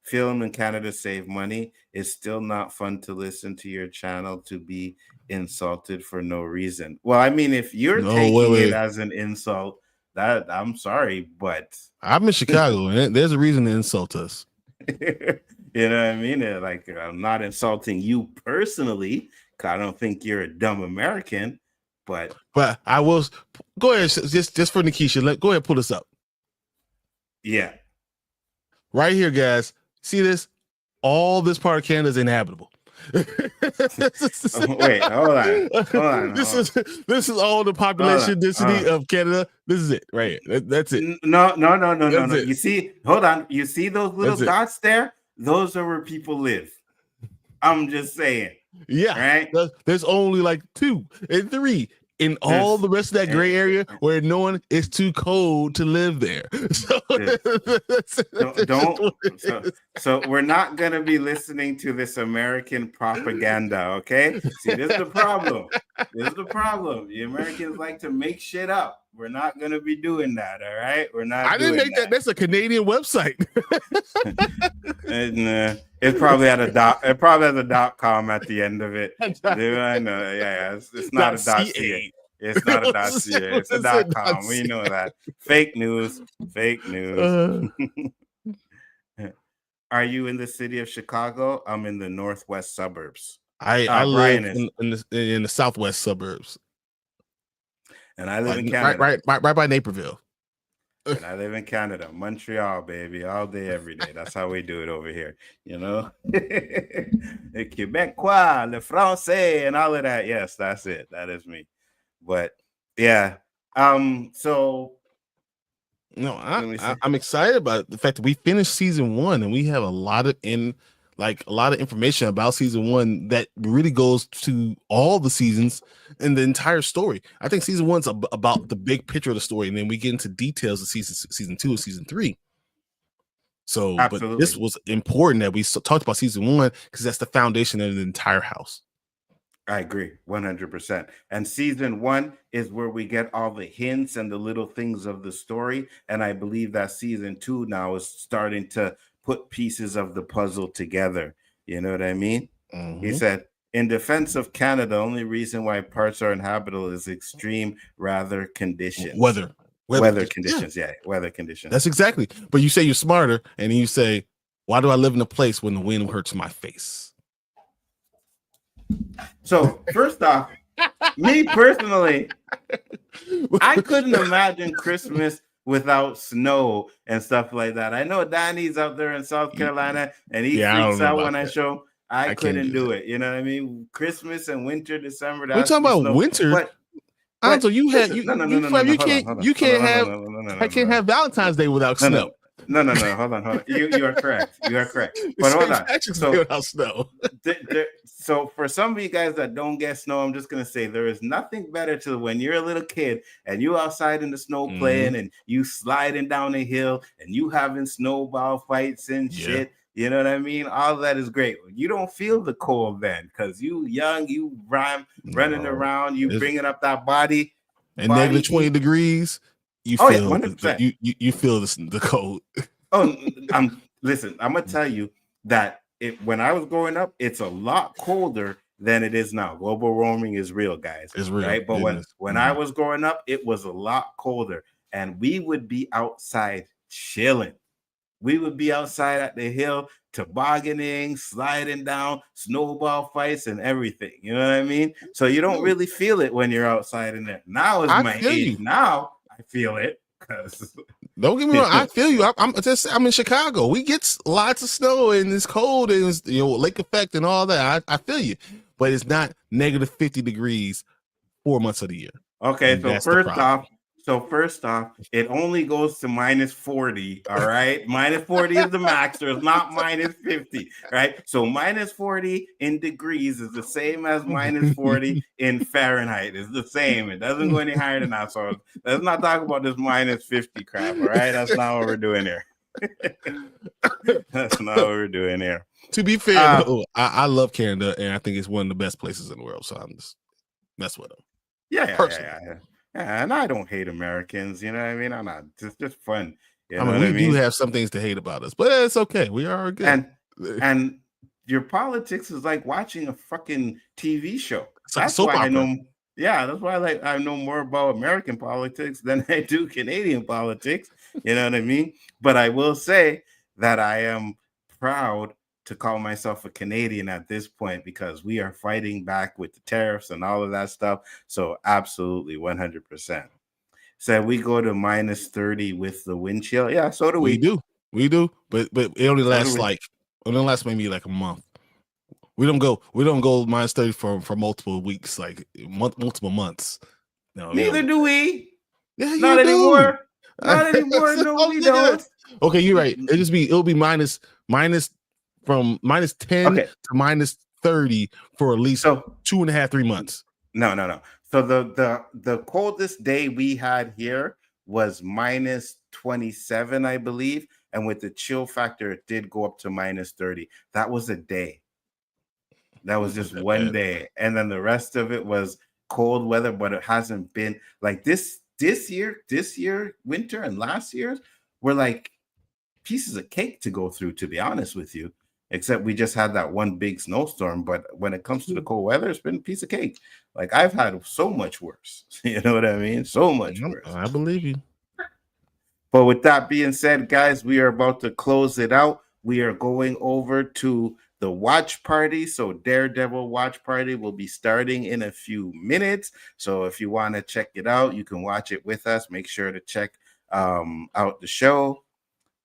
Film in Canada save money. It's still not fun to listen to your channel to be insulted for no reason. Well, I mean, if you're No, wait, taking it wait. as an insult, that I'm sorry, but I'm in Chicago, and there's a reason to insult us. you know what I mean? Like, I'm not insulting you personally, 'cause I don't think you're a dumb American, but I will go ahead, just for Nikisha. Go ahead and pull this up. yeah. Right here, guys. See this? All this part of Canada is inhabitable. Wait, hold on. This is all the population density of Canada. This is it, right here. That's it. No. It. You see, hold on. You see those little dots there? Those are where people live. I'm just saying. Yeah. Right. There's only like 2 and 3 in all the rest of that gray area where no one is too cold to live there. So we're not going to be listening to this American propaganda, okay? See, this is the problem. The Americans like to make shit up. We're not going to be doing that, all right? We're not. I didn't make that. That's a Canadian website. And, it probably had it probably has a .com at the end of it. I know. Yeah. It's not a .ca. It's not a .ca. It's a .com. We know that. Fake news. Are you in the city of Chicago? I'm in the northwest suburbs. I live in the southwest suburbs. And I live in Canada. Right by Naperville. And I live in Canada, Montreal, baby, all day, every day. That's how we do it over here, you know. Le Québécois, le Français, and all of that. Yes, that's it. That is me. But yeah, so no, I'm excited about the fact that we finished season 1 and we have a lot of information about season 1 that really goes to all the seasons and the entire story. I think season 1's about the big picture of the story, and then we get into details of season 2 and season 3. So, absolutely. But this was important that we talked about season 1 because that's the foundation of the entire house. I agree 100%. And season 1 is where we get all the hints and the little things of the story. And I believe that season 2 now is starting to put pieces of the puzzle together. You know what I mean? Mm-hmm. He said, in defense of Canada, only reason why parts are inhabitable is extreme weather conditions. Weather conditions. Yeah, weather conditions. That's exactly. But you say you're smarter, and then you say, why do I live in a place when the wind hurts my face? So first off, me personally, I couldn't imagine Christmas without snow and stuff like that. I know Danny's out there in South Carolina and he freaks out when I show. I couldn't do it. You know what I mean? Christmas and winter, December. We're talking about winter. But you can't have Valentine's Day without snow. No. Hold on. You are correct. But hold on. So without snow. So for some of you guys that don't get snow, I'm just gonna say there is nothing better to when you're a little kid and you outside in the snow playing and you sliding down a hill and you having snowball fights and shit. You know what I mean? All of that is great. You don't feel the cold then because you young, you running around, you bringing up that body. And negative 20 degrees. You feel you feel the cold. Listen, I'm gonna tell you that when I was growing up, it's a lot colder than it is now. Global warming is real, guys. It's real, right? But when I was growing up, it was a lot colder, and we would be outside chilling. We would be outside at the hill, tobogganing, sliding down, snowball fights, and everything. You know what I mean? So you don't really feel it when you're outside in there. Now is my age. Now I feel it because don't get me wrong. I feel you. I'm in Chicago. We get lots of snow and it's cold and it's, lake effect and all that. I feel you, but it's not negative 50 degrees 4 months of the year. Okay, so first off, it only goes to minus 40. All right, minus 40 is the max. There's not minus 50. Right, so minus 40 in degrees is the same as minus 40 in Fahrenheit. It's the same. It doesn't go any higher than that. So let's not talk about this minus 50 crap. All right, that's not what we're doing here. That's not what we're doing here. To be fair, though, I love Canada, and I think it's one of the best places in the world. So I'm just mess with them. Yeah. And I don't hate Americans. You know what I mean? I'm not just fun. You know we do have some things to hate about us, but it's okay. We are good. And your politics is like watching a fucking TV show. That's why I know. Yeah, that's why I know more about American politics than I do Canadian politics. You know what I mean? But I will say that I am proud to call myself a Canadian at this point because we are fighting back with the tariffs and all of that stuff. So absolutely 100%. So we go to minus 30 with the wind chill. Yeah, so do we. We do. But it only lasts maybe like a month. We don't go minus 30 for multiple weeks, like multiple months. No, neither do we. Yeah, not anymore. Not anymore. No, we don't. Okay, you're right. It'll be minus from minus 10 to minus 30 for at least 2.5, 3 months. No. So the coldest day we had here was minus 27, I believe. And with the chill factor, it did go up to minus 30. That was a day. That was just one day. And then the rest of it was cold weather, but it hasn't been like this year, winter and last year's were like pieces of cake to go through, to be honest with you, except we just had that one big snowstorm. But when it comes to the cold weather, it's been a piece of cake. Like I've had so much worse. You know what I mean? So much worse. I believe you. But with that being said, guys, we are about to close it out. We are going over to the watch party. So Daredevil watch party will be starting in a few minutes. So if you want to check it out, you can watch it with us. Make sure to check out the show.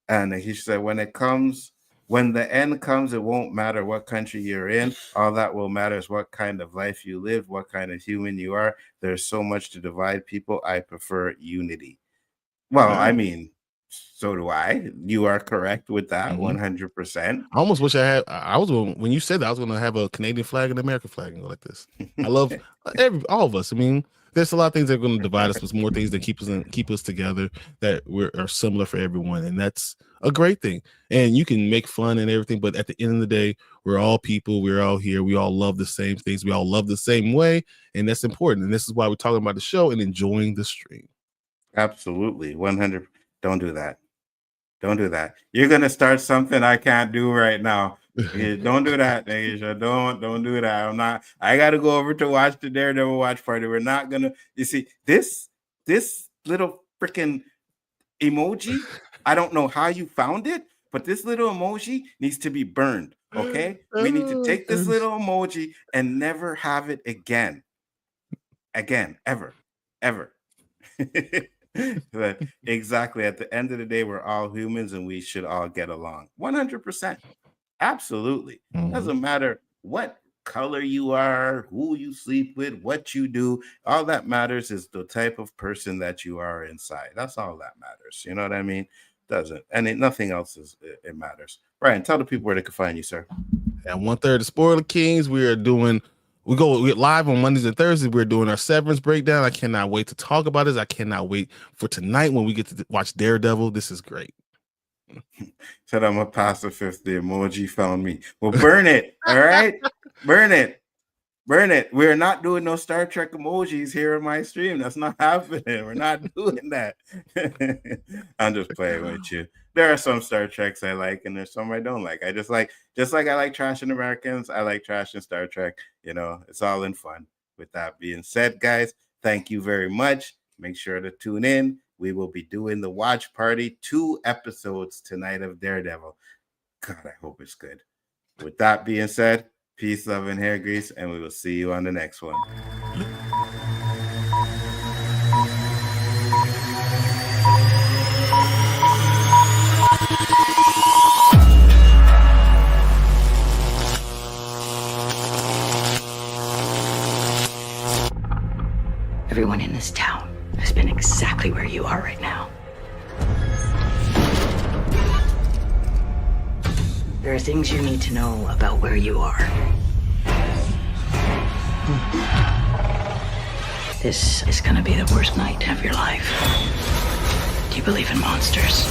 And he said, when the end comes, it won't matter what country you're in. All that will matter is what kind of life you live, what kind of human you are. There's so much to divide people. I prefer unity. Well, I mean, so do I. You are correct with that, 100%. I almost wish when you said that, I was going to have a Canadian flag and an American flag and go like this. I love all of us. I mean, there's a lot of things that are going to divide us. There's more things that keep us together that are similar for everyone, and that's a great thing. And you can make fun and everything, but at the end of the day, we're all people. We're all here. We all love the same things. We all love the same way, and that's important. And this is why we're talking about the show and enjoying the stream. Absolutely, 100. Don't do that. Don't do that. You're gonna start something I can't do right now. Don't do that, Asia. Don't do that. I'm not. I gotta go over to watch the Daredevil watch party. We're not gonna. You see this little freaking emoji. I don't know how you found it, but this little emoji needs to be burned. Okay, we need to take this little emoji and never have it again, ever. But exactly, at the end of the day, we're all humans and we should all get along 100%. Absolutely. Doesn't matter what color you are, who you sleep with, what you do. All that matters is the type of person that you are inside. That's all that matters. You know what I mean? Doesn't. And nothing else it matters. Brian, tell the people where they can find you, sir. At 1/3 of Spoiler Kings, we go live on Mondays and Thursdays. We're doing our Severance breakdown. I cannot wait to talk about this. I cannot wait for tonight when we get to watch Daredevil. This is great. Said I'm a pacifist. If the emoji found me. Well, burn it. All right, burn it. We're not doing no Star Trek emojis here in my stream. That's not happening. We're not doing that. I'm just playing with you. There are some Star Treks I like, and there's some I don't like. I just like I like trashing Americans, I like trashing Star Trek. You know, it's all in fun. With that being said, guys, thank you very much. Make sure to tune in. We will be doing the watch party, 2 episodes tonight of Daredevil. God, I hope it's good. With that being said, peace, love, and hair grease, and we will see you on the next one. Everyone in this town has been exactly where you are right now. There are things you need to know about where you are. This is gonna be the worst night of your life. Do you believe in monsters?